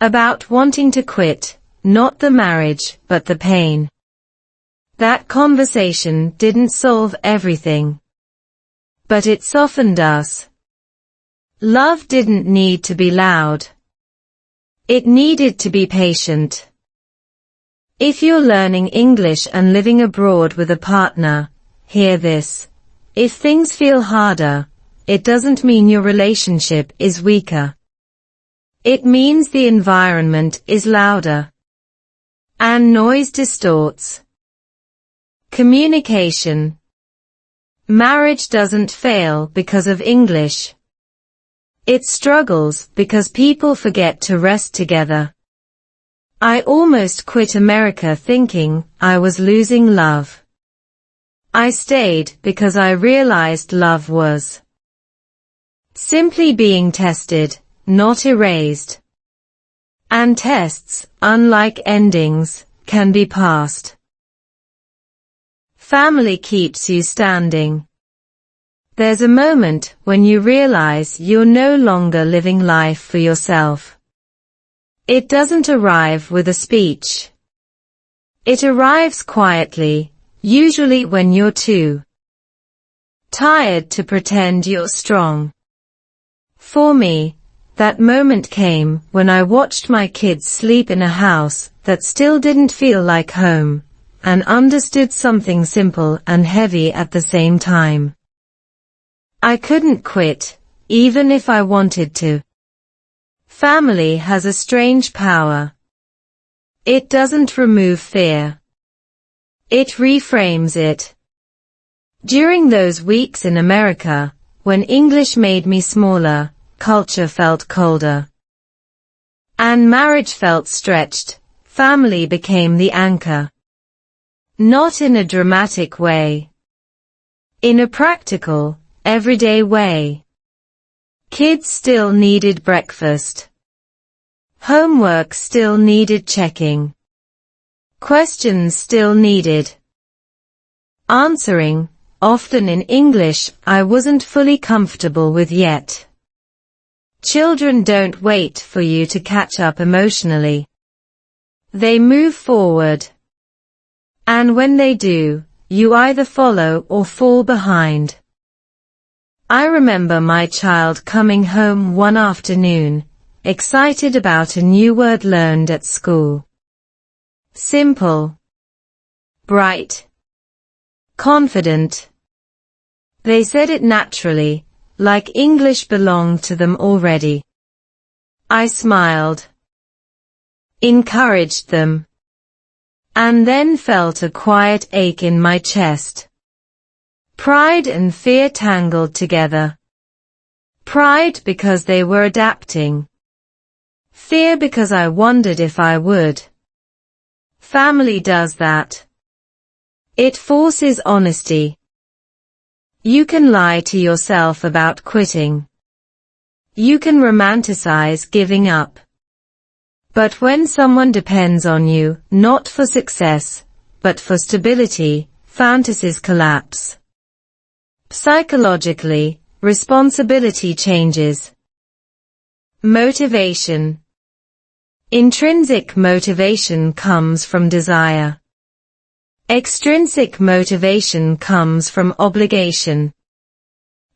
Speaker 1: About wanting to quit, not the marriage, but the pain. That conversation didn't solve everything. But it softened us. Love didn't need to be loud. It needed to be patient. If you're learning English and living abroad with a partner, hear this. If things feel harder, it doesn't mean your relationship is weaker. It means the environment is louder. And noise distorts. Communication. Marriage doesn't fail because of English. It struggles because people forget to rest together. I almost quit America thinking I was losing love. I stayed because I realized love was simply being tested, not erased. And tests, unlike endings, can be passed. Family keeps you standing. There's a moment when you realize you're no longer living life for yourself. It doesn't arrive with a speech. It arrives quietly. Usually when you're too tired to pretend you're strong. For me, that moment came when I watched my kids sleep in a house that still didn't feel like home, and understood something simple and heavy at the same time. I couldn't quit, even if I wanted to. Family has a strange power. It doesn't remove fear. It reframes it. During those weeks in America, when English made me smaller, culture felt colder. And marriage felt stretched, family became the anchor. Not in a dramatic way. In a practical, everyday way. Kids still needed breakfast. Homework still needed checking. Questions still needed answering, often in English I wasn't fully comfortable with yet. Children don't wait for you to catch up emotionally. They move forward. And when they do, you either follow or fall behind. I remember my child coming home one afternoon, excited about a new word learned at school. Simple. Bright. Confident. They said it naturally, like English belonged to them already. I smiled. Encouraged them. And then felt a quiet ache in my chest. Pride and fear tangled together. Pride because they were adapting. Fear because I wondered if I would. Family does that. It forces honesty. You can lie to yourself about quitting. You can romanticize giving up. But when someone depends on you, not for success, but for stability, fantasies collapse. Psychologically, responsibility changes. Motivation. Intrinsic motivation comes from desire. Extrinsic motivation comes from obligation.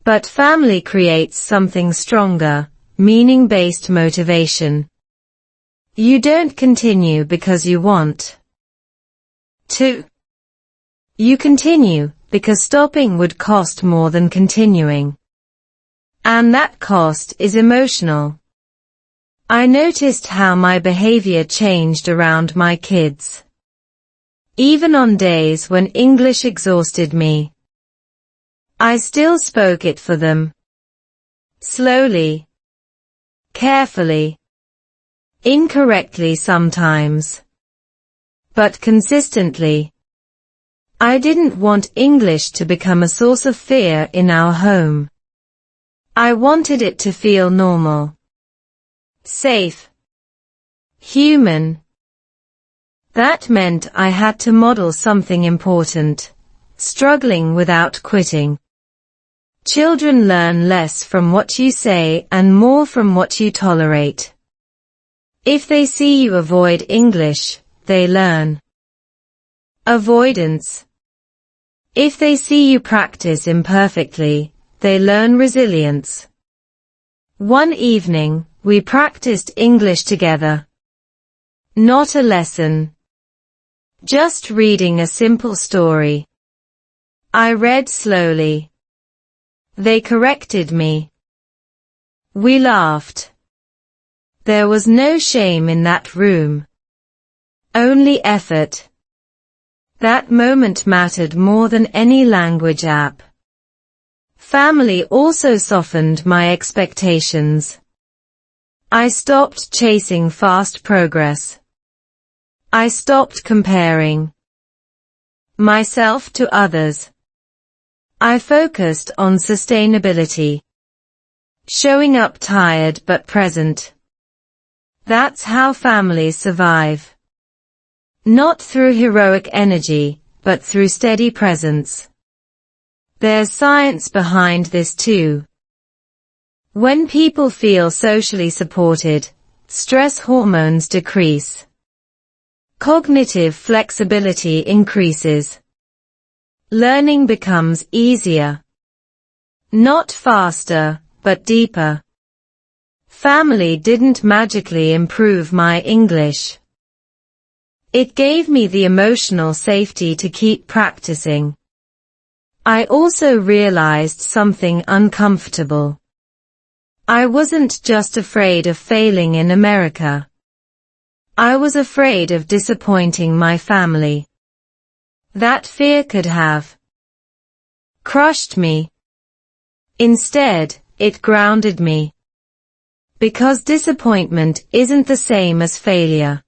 Speaker 1: But family creates something stronger, meaning-based motivation. You don't continue because you want to. You continue because stopping would cost more than continuing. And that cost is emotional. I noticed how my behavior changed around my kids. Even on days when English exhausted me. I still spoke it for them. Slowly. Carefully. Incorrectly sometimes. But consistently. I didn't want English to become a source of fear in our home. I wanted it to feel normal. Safe. Human. That meant I had to model something important. Struggling without quitting. Children learn less from what you say and more from what you tolerate. If they see you avoid English, they learn. Avoidance. If they see you practice imperfectly, they learn resilience. One evening, we practiced English together. Not a lesson. Just reading a simple story. I read slowly. They corrected me. We laughed. There was no shame in that room. Only effort. That moment mattered more than any language app. Family also softened my expectations. I stopped chasing fast progress. I stopped comparing myself to others. I focused on sustainability. Showing up tired but present. That's how families survive. Not through heroic energy, but through steady presence. There's science behind this too. When people feel socially supported, stress hormones decrease. Cognitive flexibility increases. Learning becomes easier. Not faster, but deeper. Family didn't magically improve my English. It gave me the emotional safety to keep practicing. I also realized something uncomfortable. I wasn't just afraid of failing in America. I was afraid of disappointing my family. That fear could have crushed me. Instead, it grounded me. Because disappointment isn't the same as failure.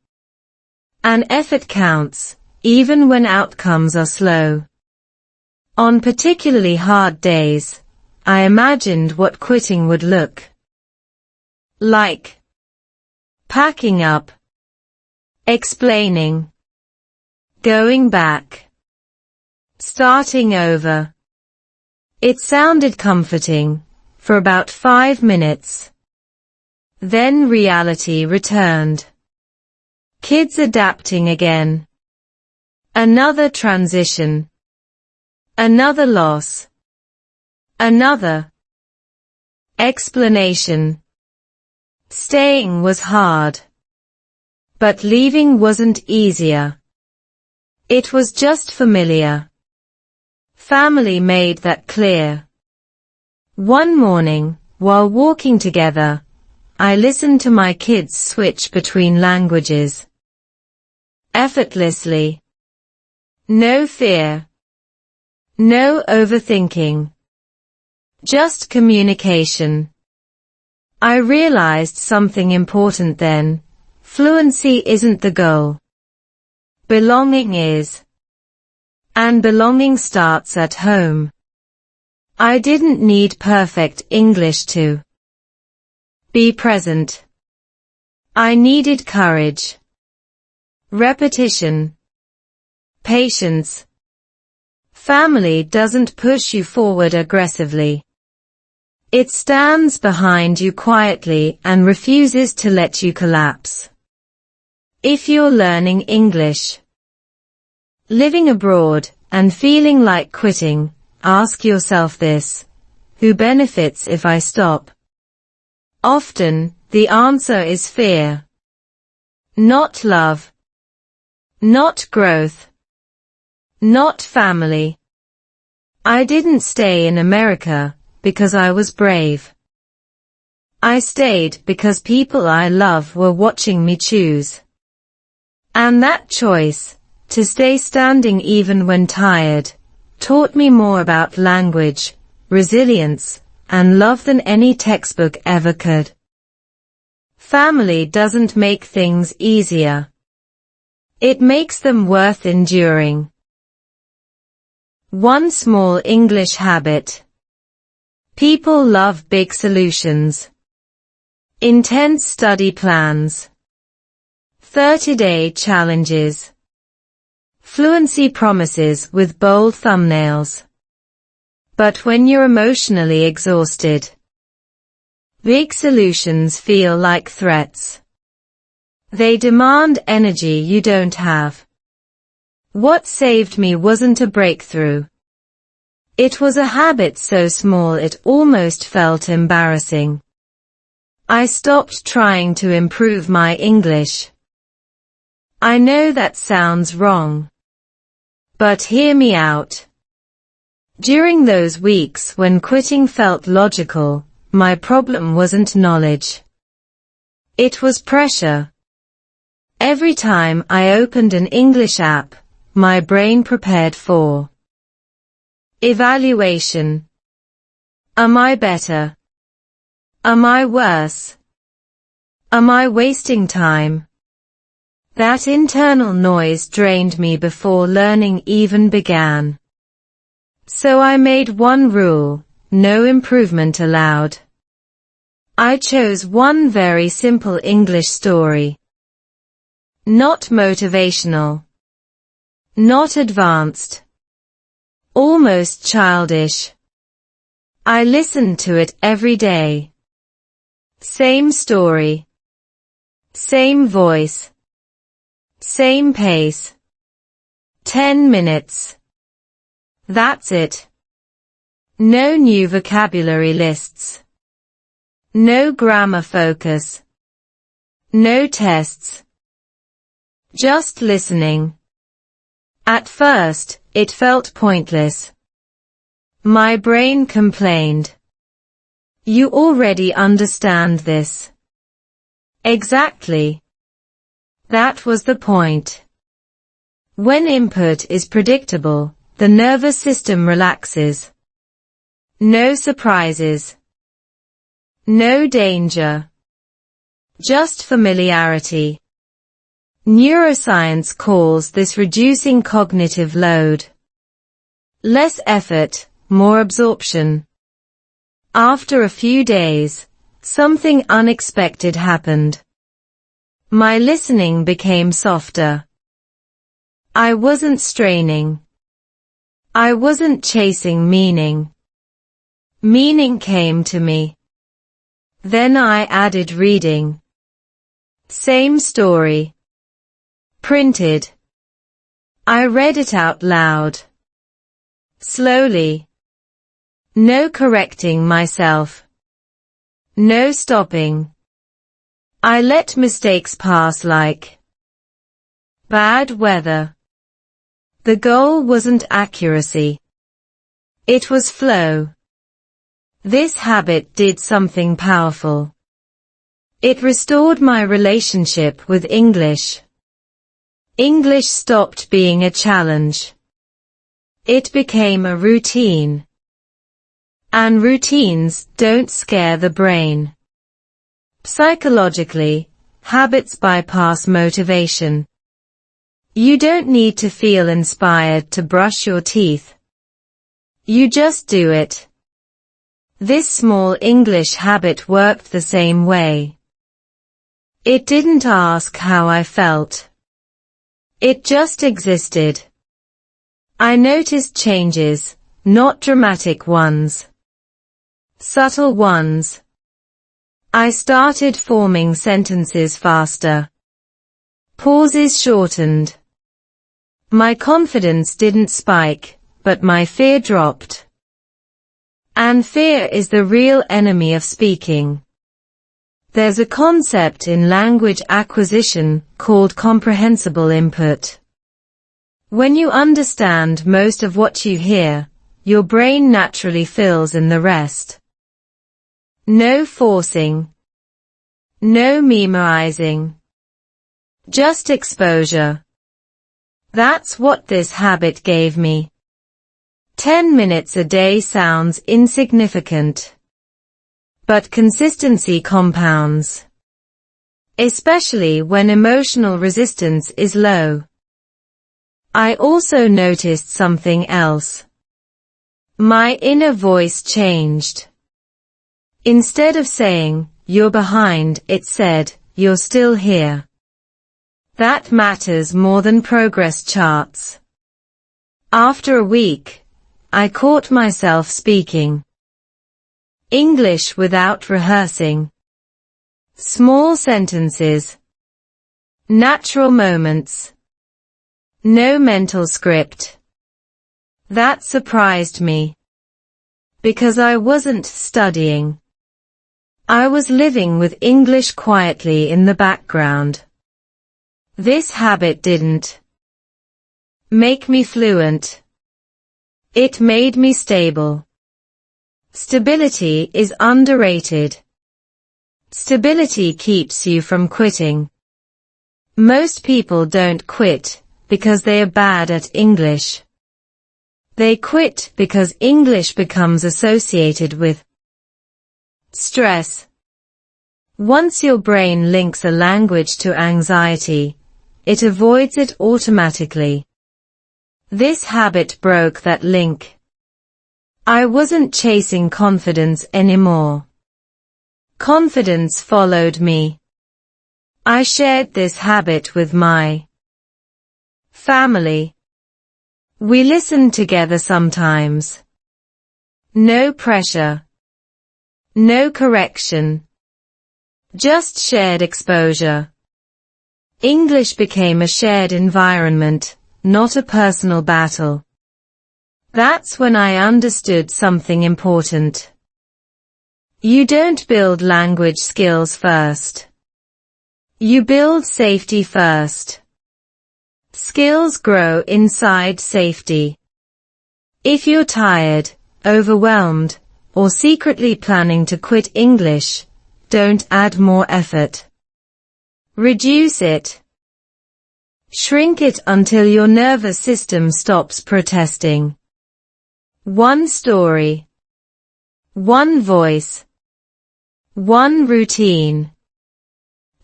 Speaker 1: And effort counts, even when outcomes are slow. On particularly hard days, I imagined what quitting would look like. Packing up. Explaining. Going back. Starting over. It sounded comforting, for about 5 minutes. Then reality returned. Kids adapting again. Another transition. Another loss. Another explanation. Staying was hard. But leaving wasn't easier. It was just familiar. Family made that clear. One morning, while walking together, I listened to my kids switch between languages. Effortlessly. No fear. No overthinking. Just communication. I realized something important then. Fluency isn't the goal. Belonging is. And belonging starts at home. I didn't need perfect English to be present. I needed courage. Repetition. Patience. Family doesn't push you forward aggressively. It stands behind you quietly and refuses to let you collapse. If you're learning English, living abroad, and feeling like quitting, ask yourself this: who benefits if I stop? Often, the answer is fear. Not love. Not growth. Not family. I didn't stay in America because I was brave. I stayed because people I love were watching me choose. And that choice, to stay standing even when tired, taught me more about language, resilience, and love than any textbook ever could. Family doesn't make things easier. It makes them worth enduring. One small English habit. People love big solutions. Intense study plans. 30-day challenges. Fluency promises with bold thumbnails. But when you're emotionally exhausted, big solutions feel like threats. They demand energy you don't have. What saved me wasn't a breakthrough. It was a habit so small it almost felt embarrassing. I stopped trying to improve my English. I know that sounds wrong. But hear me out. During those weeks when quitting felt logical, my problem wasn't knowledge. It was pressure. Every time I opened an English app, my brain prepared for evaluation. Am I better? Am I worse? Am I wasting time? That internal noise drained me before learning even began. So I made one rule: no improvement allowed. I chose one very simple English story. Not motivational. Not advanced. Almost childish. I listened to it every day. Same story. Same voice. Same pace. 10 minutes. That's it. No new vocabulary lists. No grammar focus. No tests. Just listening. At first, it felt pointless. My brain complained. You already understand this. Exactly. That was the point. When input is predictable, the nervous system relaxes. No surprises. No danger. Just familiarity. Neuroscience calls this reducing cognitive load. Less effort, more absorption. After a few days, something unexpected happened. My listening became softer. I wasn't straining. I wasn't chasing meaning. Meaning came to me. Then I added reading. Same story. Printed. I read it out loud. Slowly. No correcting myself. No stopping. I let mistakes pass like bad weather. The goal wasn't accuracy. It was flow. This habit did something powerful. It restored my relationship with English. English stopped being a challenge. It became a routine. And routines don't scare the brain. Psychologically, habits bypass motivation. You don't need to feel inspired to brush your teeth. You just do it. This small English habit worked the same way. It didn't ask how I felt. It just existed. I noticed changes, not dramatic ones. Subtle ones. I started forming sentences faster. Pauses shortened. My confidence didn't spike, but my fear dropped. And fear is the real enemy of speaking. There's a concept in language acquisition called comprehensible input. When you understand most of what you hear, your brain naturally fills in the rest. No forcing. No memorizing. Just exposure. That's what this habit gave me. 10 minutes a day sounds insignificant. But consistency compounds. Especially when emotional resistance is low. I also noticed something else. My inner voice changed. Instead of saying, "You're behind," it said, "You're still here." That matters more than progress charts. After a week, I caught myself speaking English without rehearsing. Small sentences. Natural moments. No mental script. That surprised me. Because I wasn't studying. I was living with English quietly in the background. This habit didn't make me fluent. It made me stable. Stability is underrated. Stability keeps you from quitting. Most people don't quit because they are bad at English. They quit because English becomes associated with stress. Once your brain links a language to anxiety, it avoids it automatically. This habit broke that link. I wasn't chasing confidence anymore. Confidence followed me. I shared this habit with my family. We listened together sometimes. No pressure. No correction. Just shared exposure. English became a shared environment, not a personal battle. That's when I understood something important. You don't build language skills first. You build safety first. Skills grow inside safety. If you're tired, overwhelmed, or secretly planning to quit English, don't add more effort. Reduce it. Shrink it until your nervous system stops protesting. One story. One voice. One routine.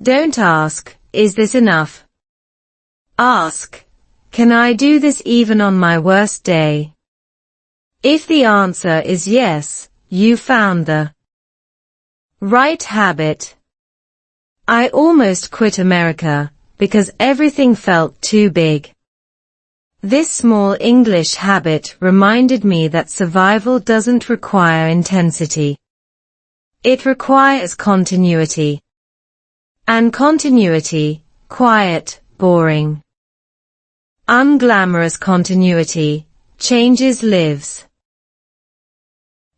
Speaker 1: Don't ask, "Is this enough?" Ask, "Can I do this even on my worst day?" If the answer is yes, you found the right habit. I almost quit America because everything felt too big. This small English habit reminded me that survival doesn't require intensity. It requires continuity. And continuity, quiet, boring. Unglamorous continuity, changes lives.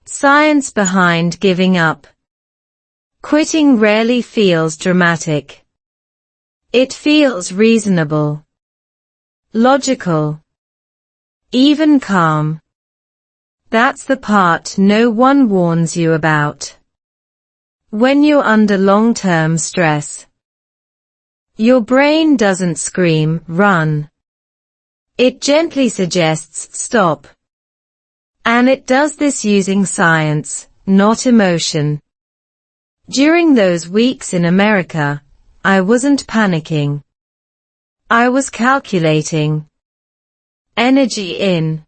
Speaker 1: Science behind giving up. Quitting rarely feels dramatic. It feels reasonable. Logical. Even calm. That's the part no one warns you about. When you're under long-term stress, your brain doesn't scream, "Run." It gently suggests, "Stop." And it does this using science, not emotion. During those weeks in America, I wasn't panicking. I was calculating. Energy in.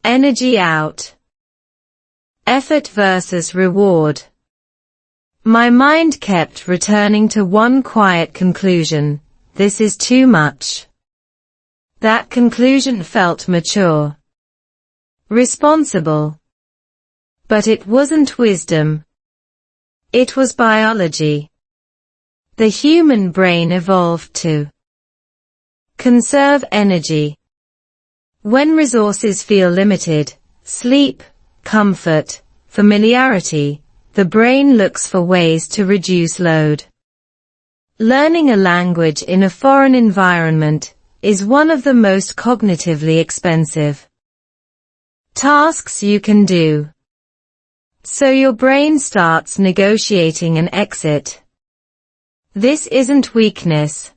Speaker 1: Energy out. Effort versus reward. My mind kept returning to one quiet conclusion: this is too much. That conclusion felt mature. Responsible. But it wasn't wisdom. It was biology. The human brain evolved to conserve energy. When resources feel limited, sleep, comfort, familiarity, the brain looks for ways to reduce load. Learning a language in a foreign environment is one of the most cognitively expensive tasks you can do. So your brain starts negotiating an exit. This isn't weakness.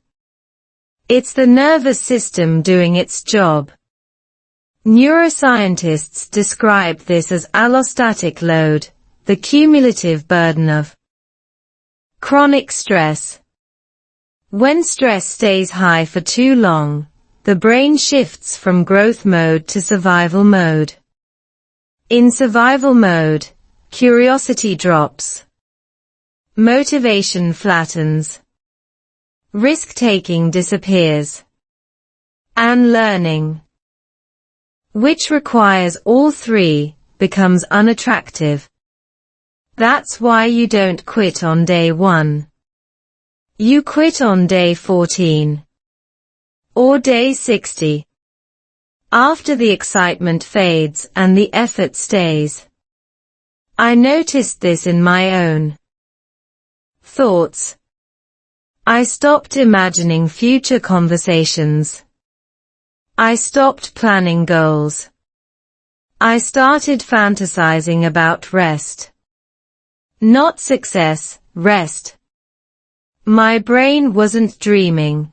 Speaker 1: It's the nervous system doing its job. Neuroscientists describe this as allostatic load, the cumulative burden of chronic stress. When stress stays high for too long, the brain shifts from growth mode to survival mode. In survival mode, curiosity drops. Motivation flattens. Risk-taking disappears. And learning, which requires all three, becomes unattractive. That's why you don't quit on day 1. You quit on day 14. Or day 60. After the excitement fades and the effort stays. I noticed this in my own thoughts. I stopped imagining future conversations. I stopped planning goals. I started fantasizing about rest. Not success, rest. My brain wasn't dreaming.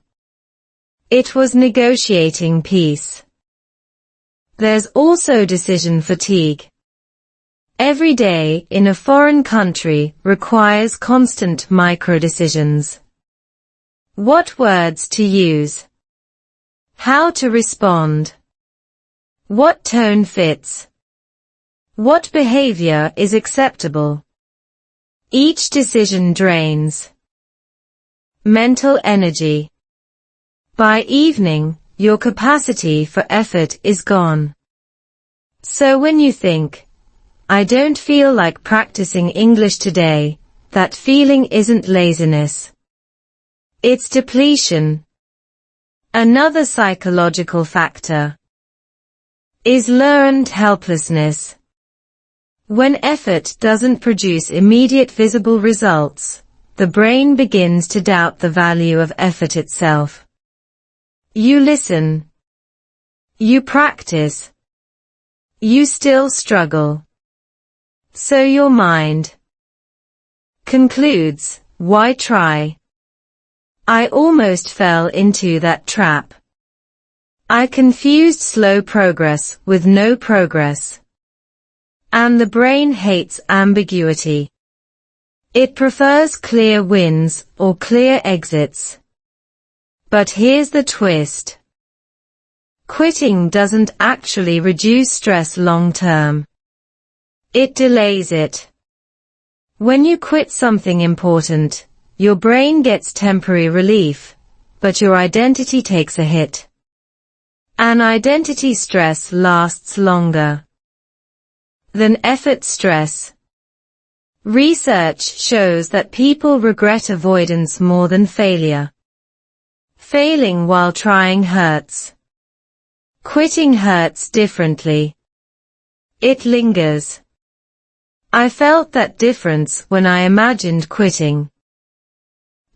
Speaker 1: It was negotiating peace. There's also decision fatigue. Every day in a foreign country requires constant micro-decisions. What words to use? How to respond? What tone fits? What behavior is acceptable? Each decision drains mental energy. By evening, your capacity for effort is gone. So when you think, I don't feel like practicing English today, that feeling isn't laziness. It's depletion. Another psychological factor is learned helplessness. When effort doesn't produce immediate visible results, the brain begins to doubt the value of effort itself. You listen. You practice. You still struggle. So your mind concludes, why try? I almost fell into that trap. I confused slow progress with no progress. And the brain hates ambiguity. It prefers clear wins or clear exits. But here's the twist. Quitting doesn't actually reduce stress long term. It delays it. When you quit something important, your brain gets temporary relief, but your identity takes a hit. And identity stress lasts longer than effort stress. Research shows that people regret avoidance more than failure. Failing while trying hurts. Quitting hurts differently. It lingers. I felt that difference when I imagined quitting.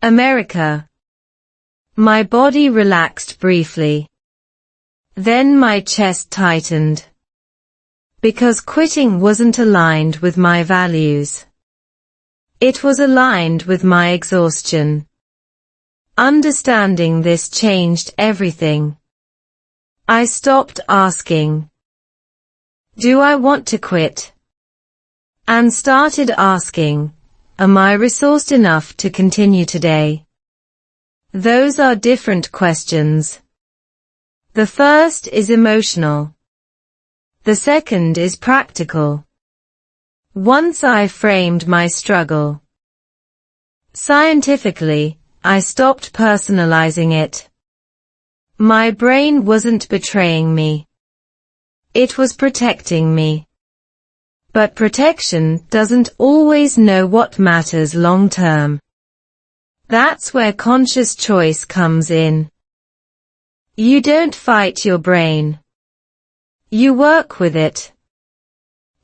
Speaker 1: America. My body relaxed briefly. Then my chest tightened. Because quitting wasn't aligned with my values. It was aligned with my exhaustion. Understanding this changed everything. I stopped asking, do I want to quit? And started asking, am I resourced enough to continue today? Those are different questions. The first is emotional. The second is practical. Once I framed my struggle scientifically, I stopped personalizing it. My brain wasn't betraying me. It was protecting me. But protection doesn't always know what matters long term. That's where conscious choice comes in. You don't fight your brain. You work with it.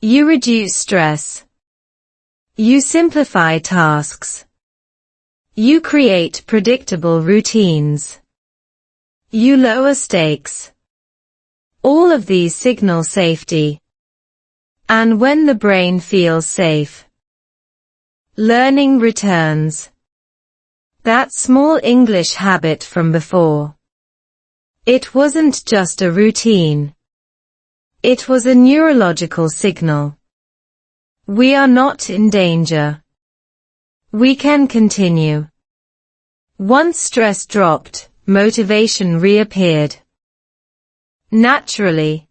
Speaker 1: You reduce stress. You simplify tasks. You create predictable routines. You lower stakes. All of these signal safety. And when the brain feels safe, learning returns. That small English habit from before. It wasn't just a routine. It was a neurological signal. We are not in danger. We can continue. Once stress dropped, motivation reappeared. Naturally.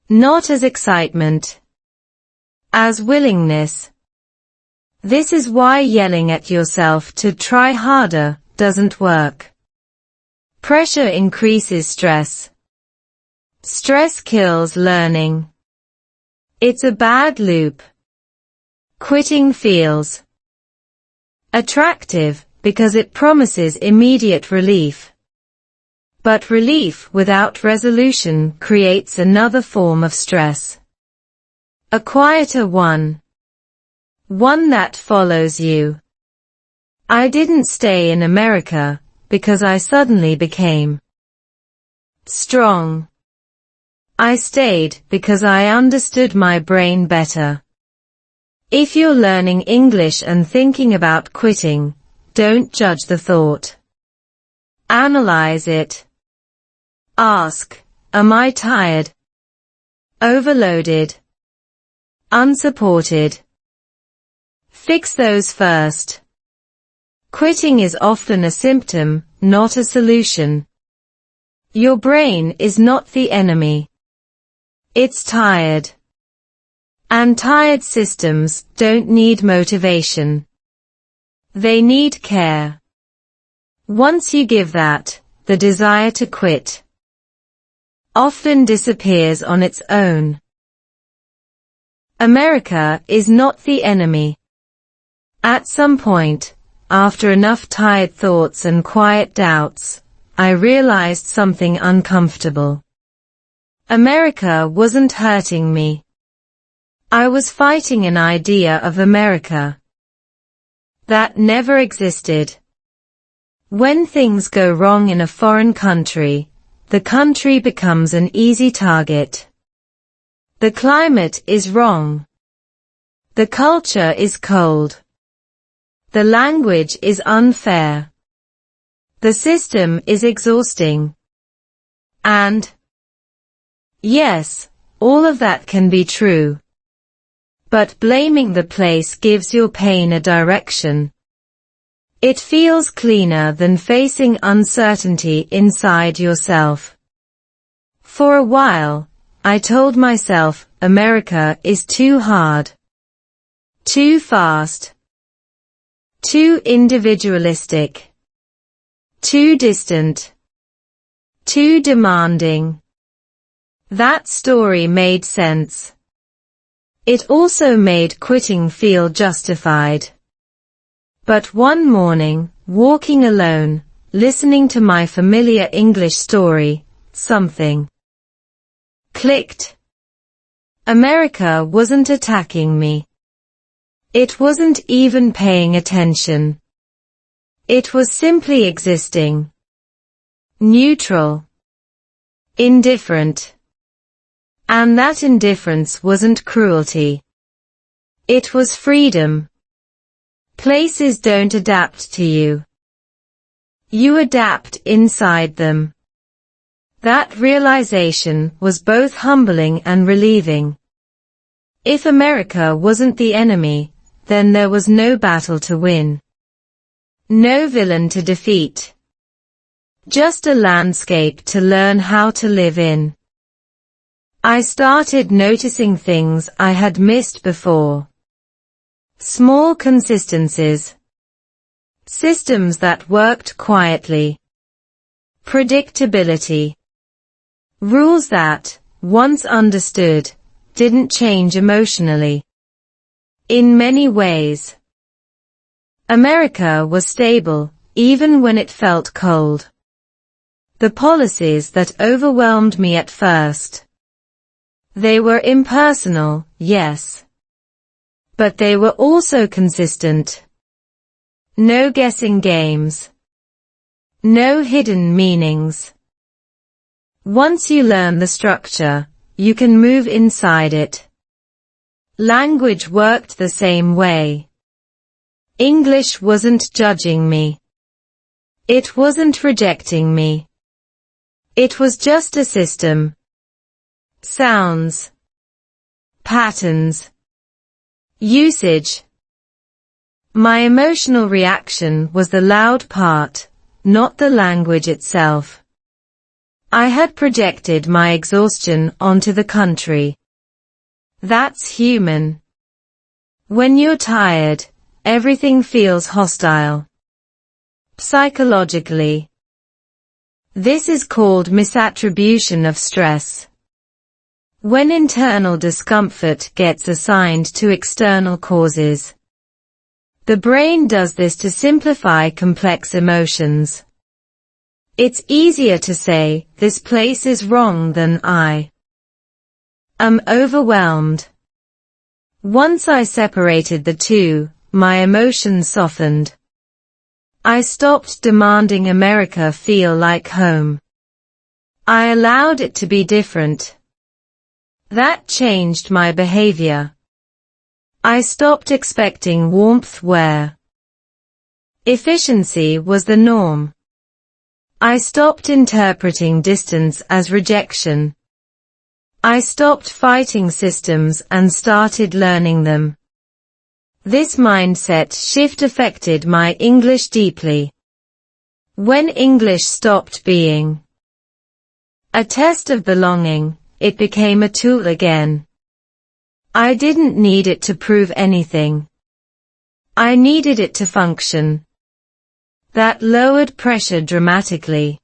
Speaker 1: Not as excitement. As willingness. This is why yelling at yourself to try harder doesn't work. Pressure increases stress. Stress kills learning. It's a bad loop. Quitting feels attractive because it promises immediate relief. But relief without resolution creates another form of stress. A quieter one. One that follows you. I didn't stay in America because I suddenly became strong. I stayed because I understood my brain better. If you're learning English and thinking about quitting, don't judge the thought. Analyze it. Ask, am I tired? Overloaded? Unsupported? Fix those first. Quitting is often a symptom, not a solution. Your brain is not the enemy. It's tired. And tired systems don't need motivation. They need care. Once you give that, the desire to quit often disappears on its own. America is not the enemy. At some point, after enough tired thoughts and quiet doubts, I realized something uncomfortable. America wasn't hurting me. I was fighting an idea of America that never existed. When things go wrong in a foreign country, the country becomes an easy target. The climate is wrong. The culture is cold. The language is unfair. The system is exhausting. And yes, all of that can be true. But blaming the place gives your pain a direction. It feels cleaner than facing uncertainty inside yourself. For a while, I told myself, America is too hard. Too fast. Too individualistic. Too distant. Too demanding. That story made sense. It also made quitting feel justified. But one morning, walking alone, listening to my familiar English story, something clicked. America wasn't attacking me. It wasn't even paying attention. It was simply existing. Neutral. Indifferent. And that indifference wasn't cruelty. It was freedom. Places don't adapt to you. You adapt inside them. That realization was both humbling and relieving. If America wasn't the enemy, then there was no battle to win. No villain to defeat. Just a landscape to learn how to live in. I started noticing things I had missed before. Small consistencies. Systems that worked quietly. Predictability. Rules that, once understood, didn't change emotionally. In many ways, America was stable, even when it felt cold. The policies that overwhelmed me at first. They were impersonal, yes. But they were also consistent. No guessing games. No hidden meanings. Once you learn the structure, you can move inside it. Language worked the same way. English wasn't judging me. It wasn't rejecting me. It was just a system. sounds, patterns, usage. My emotional reaction was the loud part, not the language itself. I had projected my exhaustion onto the country. That's human. When you're tired, everything feels hostile. Psychologically. This is called misattribution of stress. When internal discomfort gets assigned to external causes. The brain does this to simplify complex emotions. It's easier to say, this place is wrong than I am overwhelmed. Once I separated the two, my emotions softened. I stopped demanding America feel like home. I allowed it to be different. That changed my behavior. I stopped expecting warmth where efficiency was the norm. I stopped interpreting distance as rejection. I stopped fighting systems and started learning them. This mindset shift affected my English deeply. When English stopped being a test of belonging, it became a tool again. I didn't need it to prove anything. I needed it to function. That lowered pressure dramatically.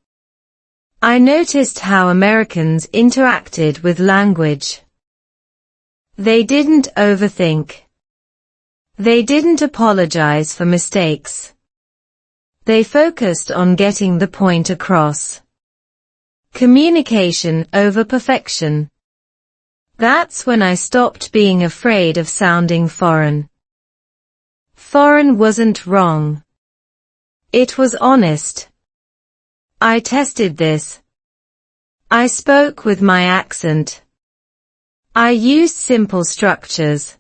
Speaker 1: I noticed how Americans interacted with language. They didn't overthink. They didn't apologize for mistakes. They focused on getting the point across. Communication over perfection. That's when I stopped being afraid of sounding foreign. Foreign wasn't wrong. It was honest. I tested this. I spoke with my accent. I used simple structures.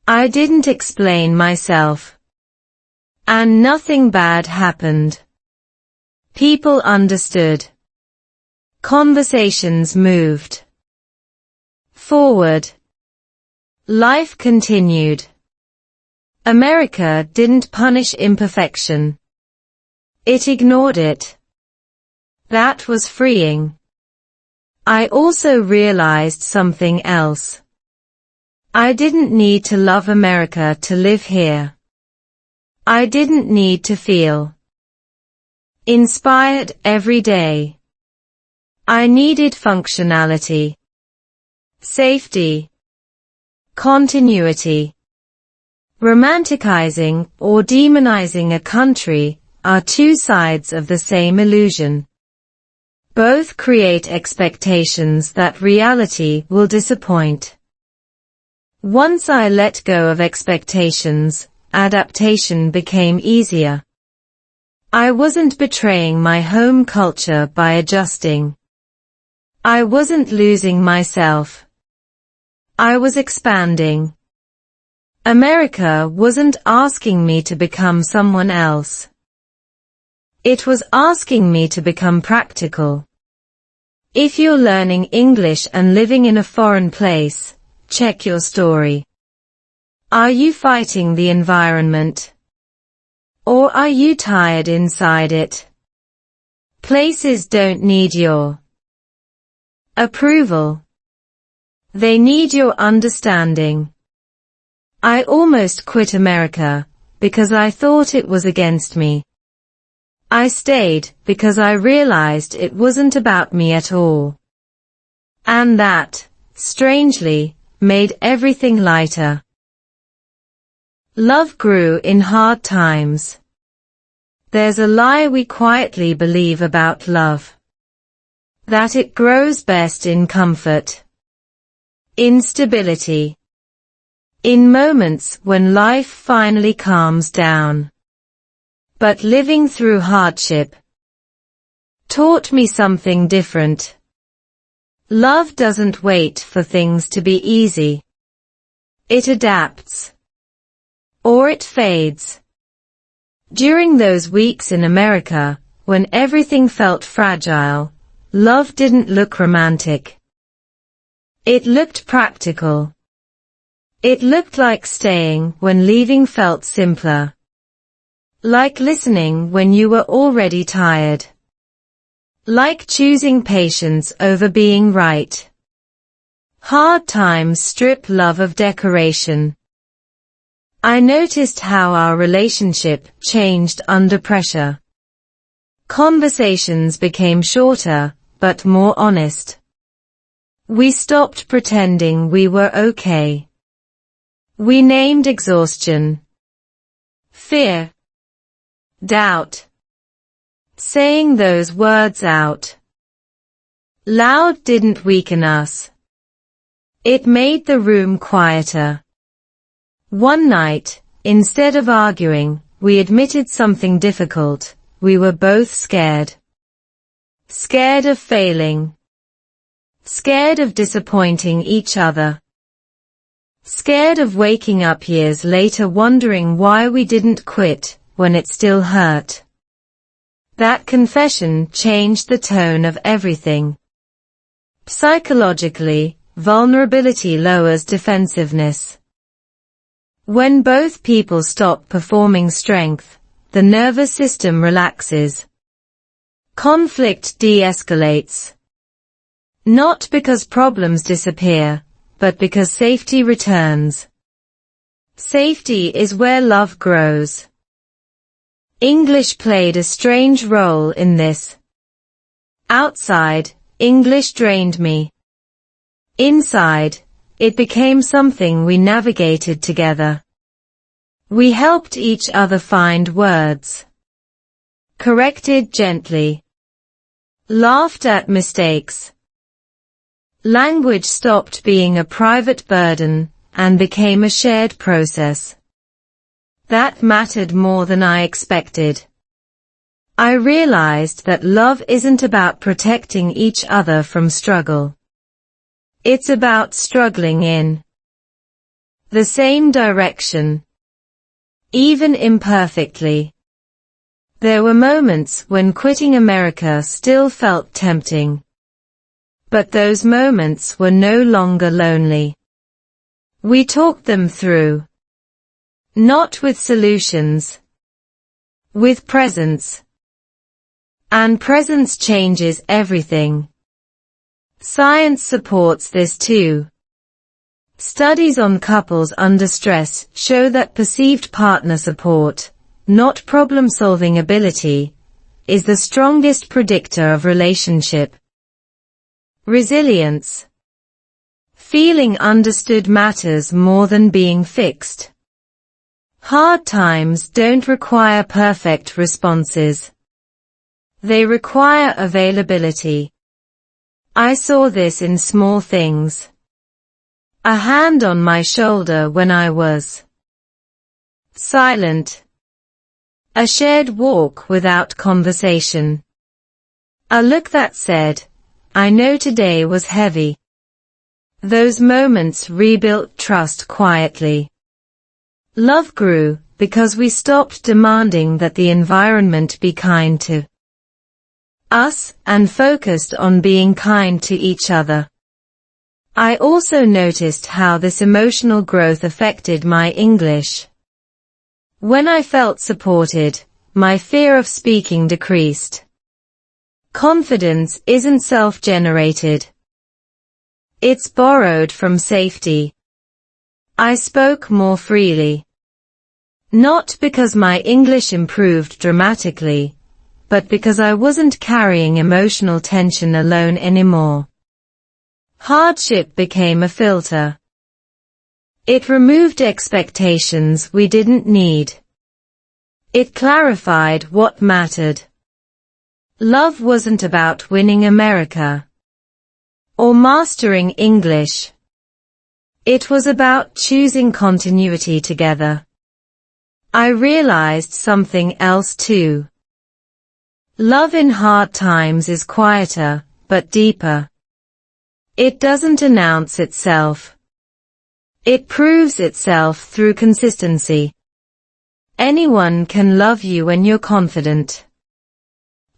Speaker 1: I didn't explain myself. And nothing bad happened. People understood. Conversations moved forward. Life continued. America didn't punish imperfection. It ignored it. That was freeing. I also realized something else. I didn't need to love America to live here. I didn't need to feel inspired every day. I needed functionality, safety, continuity. Romanticizing or demonizing a country are two sides of the same illusion. Both create expectations that reality will disappoint. Once I let go of expectations, adaptation became easier. I wasn't betraying my home culture by adjusting. I wasn't losing myself. I was expanding. America wasn't asking me to become someone else. It was asking me to become practical. If you're learning English and living in a foreign place, check your story. Are you fighting the environment? Or are you tired inside it? Places don't need your approval. They need your understanding. I almost quit America because I thought it was against me. I stayed because I realized it wasn't about me at all. And that, strangely, made everything lighter. Love grew in hard times. There's a lie we quietly believe about love. That it grows best in comfort. In stability. In moments when life finally calms down. But living through hardship taught me something different. Love doesn't wait for things to be easy. It adapts. Or it fades. During those weeks in America, when everything felt fragile, love didn't look romantic. It looked practical. It looked like staying when leaving felt simpler. Like listening when you were already tired. Like choosing patience over being right. Hard times strip love of decoration. I noticed how our relationship changed under pressure. Conversations became shorter, but more honest. We stopped pretending we were okay. We named exhaustion, fear, doubt. Saying those words out loud didn't weaken us. It made the room quieter. One night, instead of arguing, we admitted something difficult. We were both scared. Scared of failing. Scared of disappointing each other. Scared of waking up years later wondering why we didn't quit when it still hurt. That confession changed the tone of everything. Psychologically, vulnerability lowers defensiveness. When both people stop performing strength, the nervous system relaxes. Conflict de-escalates. Not because problems disappear, but because safety returns. Safety is where love grows. English played a strange role in this. Outside, English drained me. Inside, it became something we navigated together. We helped each other find words. Corrected gently. Laughed at mistakes. Language stopped being a private burden and became a shared process. That mattered more than I expected. I realized that love isn't about protecting each other from struggle. It's about struggling in the same direction, even imperfectly. There were moments when quitting America still felt tempting. But those moments were no longer lonely. We talked them through. Not with solutions. With presence. And presence changes everything. Science supports this too. Studies on couples under stress show that perceived partner support, not problem-solving ability, is the strongest predictor of relationship. Resilience. Feeling understood matters more than being fixed. Hard times don't require perfect responses. They require availability. I saw this in small things. A hand on my shoulder when I was silent. A shared walk without conversation. A look that said, I know today was heavy. Those moments rebuilt trust quietly. Love grew because we stopped demanding that the environment be kind to us and focused on being kind to each other. I also noticed how this emotional growth affected my English. When I felt supported, my fear of speaking decreased. Confidence isn't self-generated. It's borrowed from safety. I spoke more freely. Not because my English improved dramatically, but because I wasn't carrying emotional tension alone anymore. Hardship became a filter. It removed expectations we didn't need. It clarified what mattered. Love wasn't about winning America or mastering English. It was about choosing continuity together. I realized something else too. Love in hard times is quieter, but deeper. It doesn't announce itself. It proves itself through consistency. Anyone can love you when you're confident.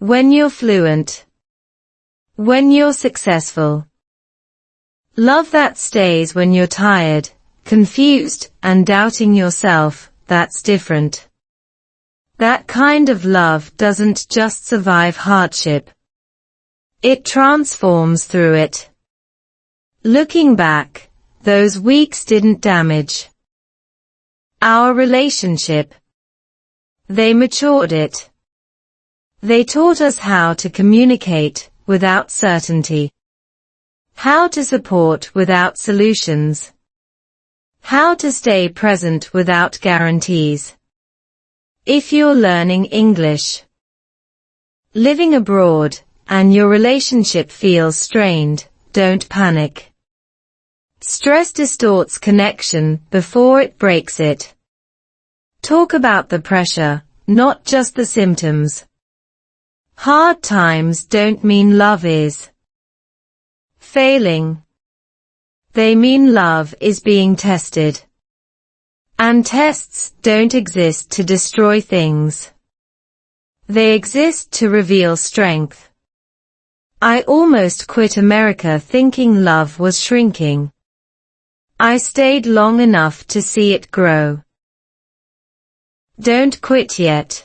Speaker 1: When you're fluent. When you're successful. Love that stays when you're tired, confused, and doubting yourself, that's different. That kind of love doesn't just survive hardship. It transforms through it. Looking back, those weeks didn't damage our relationship. They matured it. They taught us how to communicate without certainty, how to support without solutions, how to stay present without guarantees. If you're learning English, living abroad, and your relationship feels strained, don't panic. Stress distorts connection before it breaks it. Talk about the pressure, not just the symptoms. Hard times don't mean love is failing. They mean love is being tested. And tests don't exist to destroy things. They exist to reveal strength. I almost quit America thinking love was shrinking. I stayed long enough to see it grow. Don't quit yet.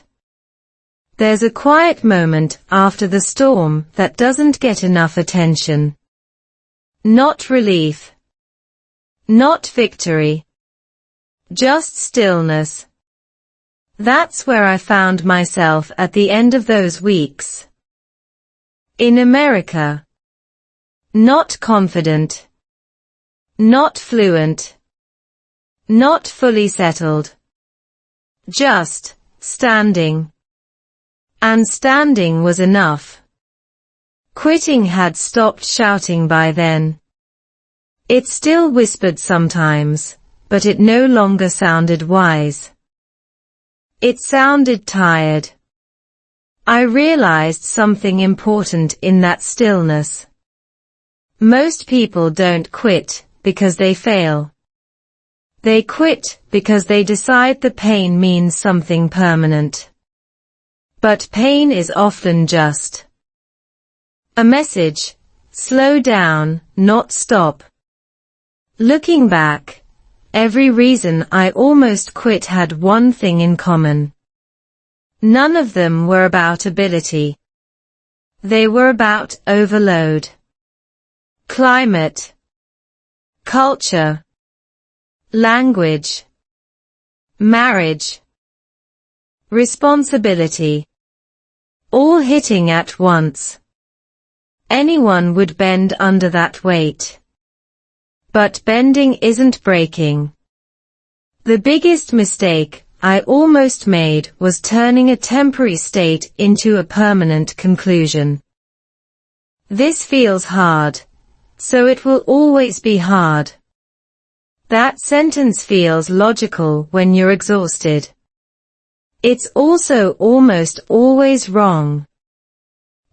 Speaker 1: There's a quiet moment after the storm that doesn't get enough attention. Not relief. Not victory. Just stillness. That's where I found myself at the end of those weeks. In America. Not confident. Not fluent. Not fully settled. Just standing. And standing was enough. Quitting had stopped shouting by then. It still whispered sometimes, but it no longer sounded wise. It sounded tired. I realized something important in that stillness. Most people don't quit because they fail. They quit because they decide the pain means something permanent. But pain is often just a message. Slow down, not stop. Looking back, every reason I almost quit had one thing in common. None of them were about ability. They were about overload. Climate. Culture. Language. Marriage. Responsibility. All hitting at once. Anyone would bend under that weight. But bending isn't breaking. The biggest mistake I almost made was turning a temporary state into a permanent conclusion. This feels hard, so it will always be hard. That sentence feels logical when you're exhausted. It's also almost always wrong.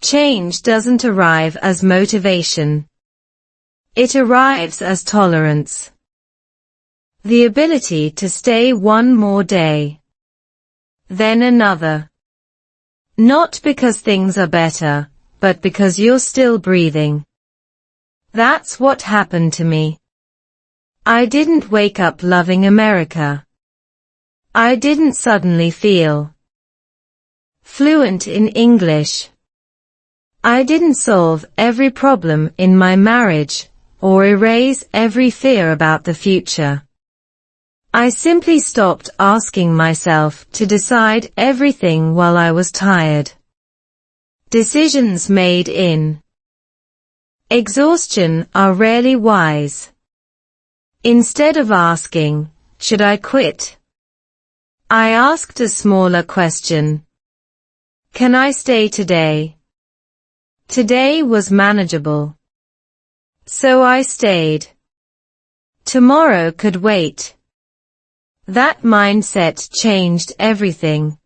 Speaker 1: Change doesn't arrive as motivation. It arrives as tolerance. The ability to stay one more day. Then another. Not because things are better, but because you're still breathing. That's what happened to me. I didn't wake up loving America. I didn't suddenly feel fluent in English. I didn't solve every problem in my marriage, or erase every fear about the future. I simply stopped asking myself to decide everything while I was tired. Decisions made in exhaustion are rarely wise. Instead of asking, should I quit? I asked a smaller question. Can I stay today? Today was manageable. So I stayed. Tomorrow could wait. That mindset changed everything.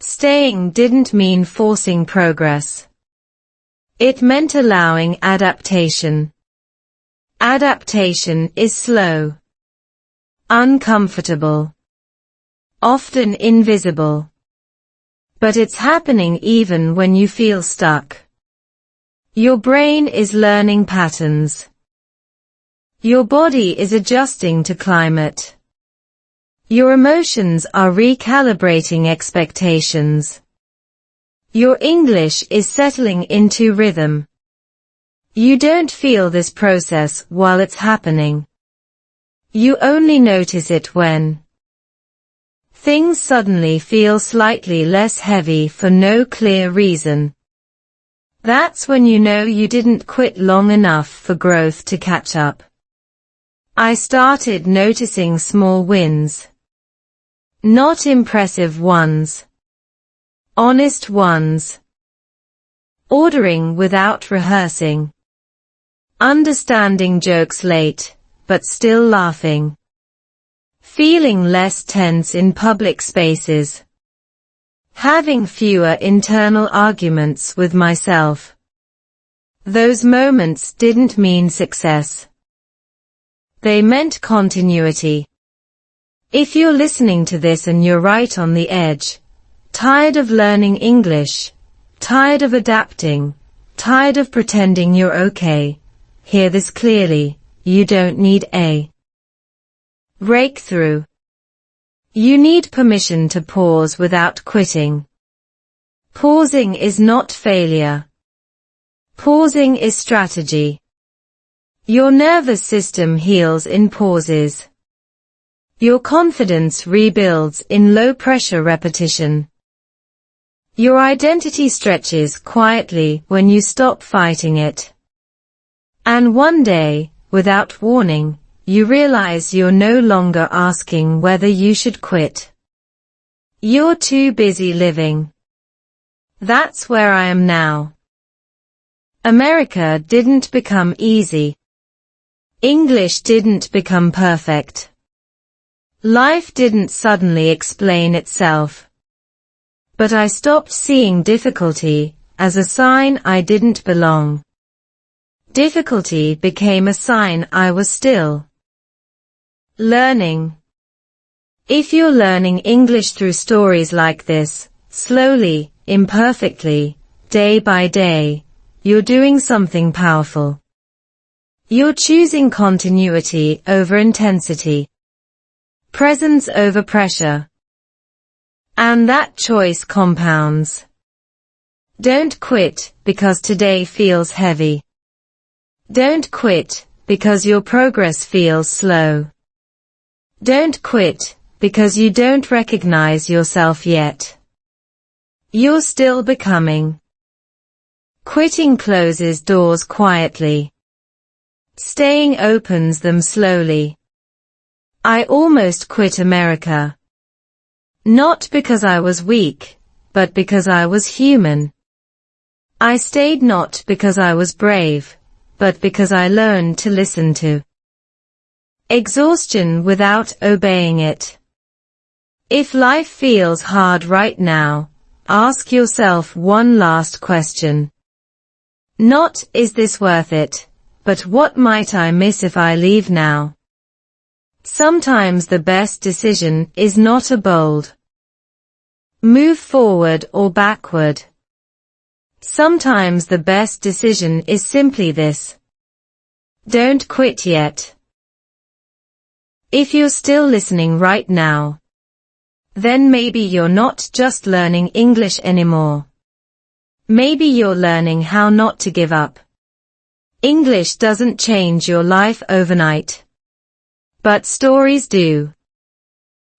Speaker 1: Staying didn't mean forcing progress. It meant allowing adaptation. Adaptation is slow, uncomfortable, often invisible. But it's happening even when you feel stuck. Your brain is learning patterns. Your body is adjusting to climate. Your emotions are recalibrating expectations. Your English is settling into rhythm. You don't feel this process while it's happening. You only notice it when things suddenly feel slightly less heavy for no clear reason. That's when you know you didn't quit long enough for growth to catch up. I started noticing small wins. Not impressive ones. Honest ones. Ordering without rehearsing. Understanding jokes late, but still laughing. Feeling less tense in public spaces. Having fewer internal arguments with myself. Those moments didn't mean success. They meant continuity. If you're listening to this and you're right on the edge, tired of learning English, tired of adapting, tired of pretending you're okay, hear this clearly, you don't need a breakthrough. You need permission to pause without quitting. Pausing is not failure. Pausing is strategy. Your nervous system heals in pauses. Your confidence rebuilds in low-pressure repetition. Your identity stretches quietly when you stop fighting it. And one day, without warning, you realize you're no longer asking whether you should quit. You're too busy living. That's where I am now. America didn't become easy. English didn't become perfect. Life didn't suddenly explain itself. But I stopped seeing difficulty as a sign I didn't belong. Difficulty became a sign I was still learning. If you're learning English through stories like this, slowly, imperfectly, day by day, you're doing something powerful. You're choosing continuity over intensity. Presence over pressure. And that choice compounds. Don't quit because today feels heavy. Don't quit because your progress feels slow. Don't quit because you don't recognize yourself yet. You're still becoming. Quitting closes doors quietly. Staying opens them slowly. I almost quit America. Not because I was weak, but because I was human. I stayed not because I was brave, but because I learned to listen to exhaustion without obeying it. If life feels hard right now, ask yourself one last question. Not, is this worth it, but what might I miss if I leave now? Sometimes the best decision is not a bold move forward or backward. Sometimes the best decision is simply this. Don't quit yet. If you're still listening right now, then maybe you're not just learning English anymore. Maybe you're learning how not to give up. English doesn't change your life overnight. But stories do.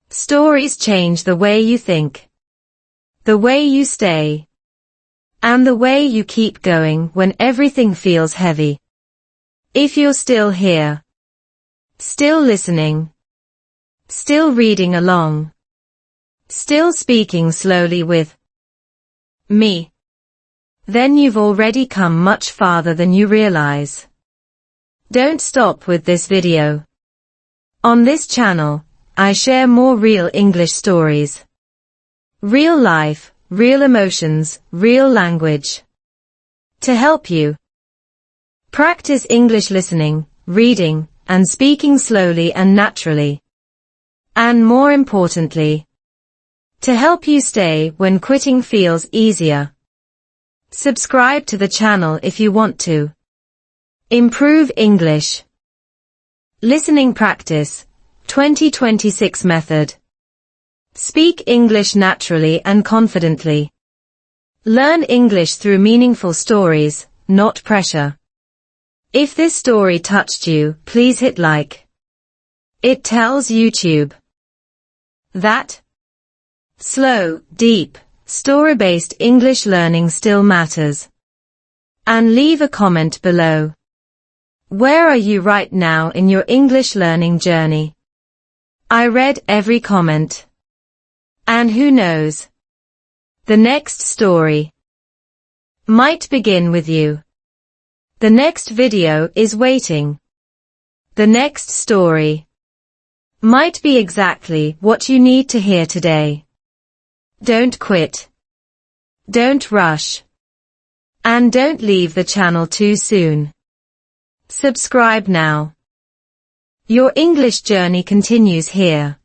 Speaker 1: Stories change the way you think, the way you stay, and the way you keep going when everything feels heavy. If you're still here, still listening, still reading along, still speaking slowly with me, then you've already come much farther than you realize. Don't stop with this video. On this channel, I share more real English stories. Real life, real emotions, real language. To help you practice English listening, reading, and speaking slowly and naturally. And more importantly, to help you stay when quitting feels easier. Subscribe to the channel if you want to improve English. Listening Practice, 2026 Method. Speak English naturally and confidently. Learn English through meaningful stories, not pressure. If this story touched you, please hit like. It tells YouTube that slow, deep, story-based English learning still matters. And leave a comment below. Where are you right now in your English learning journey? I read every comment. And who knows? The next story might begin with you. The next video is waiting. The next story might be exactly what you need to hear today. Don't quit. Don't rush. And don't leave the channel too soon. Subscribe now. Your English journey continues here.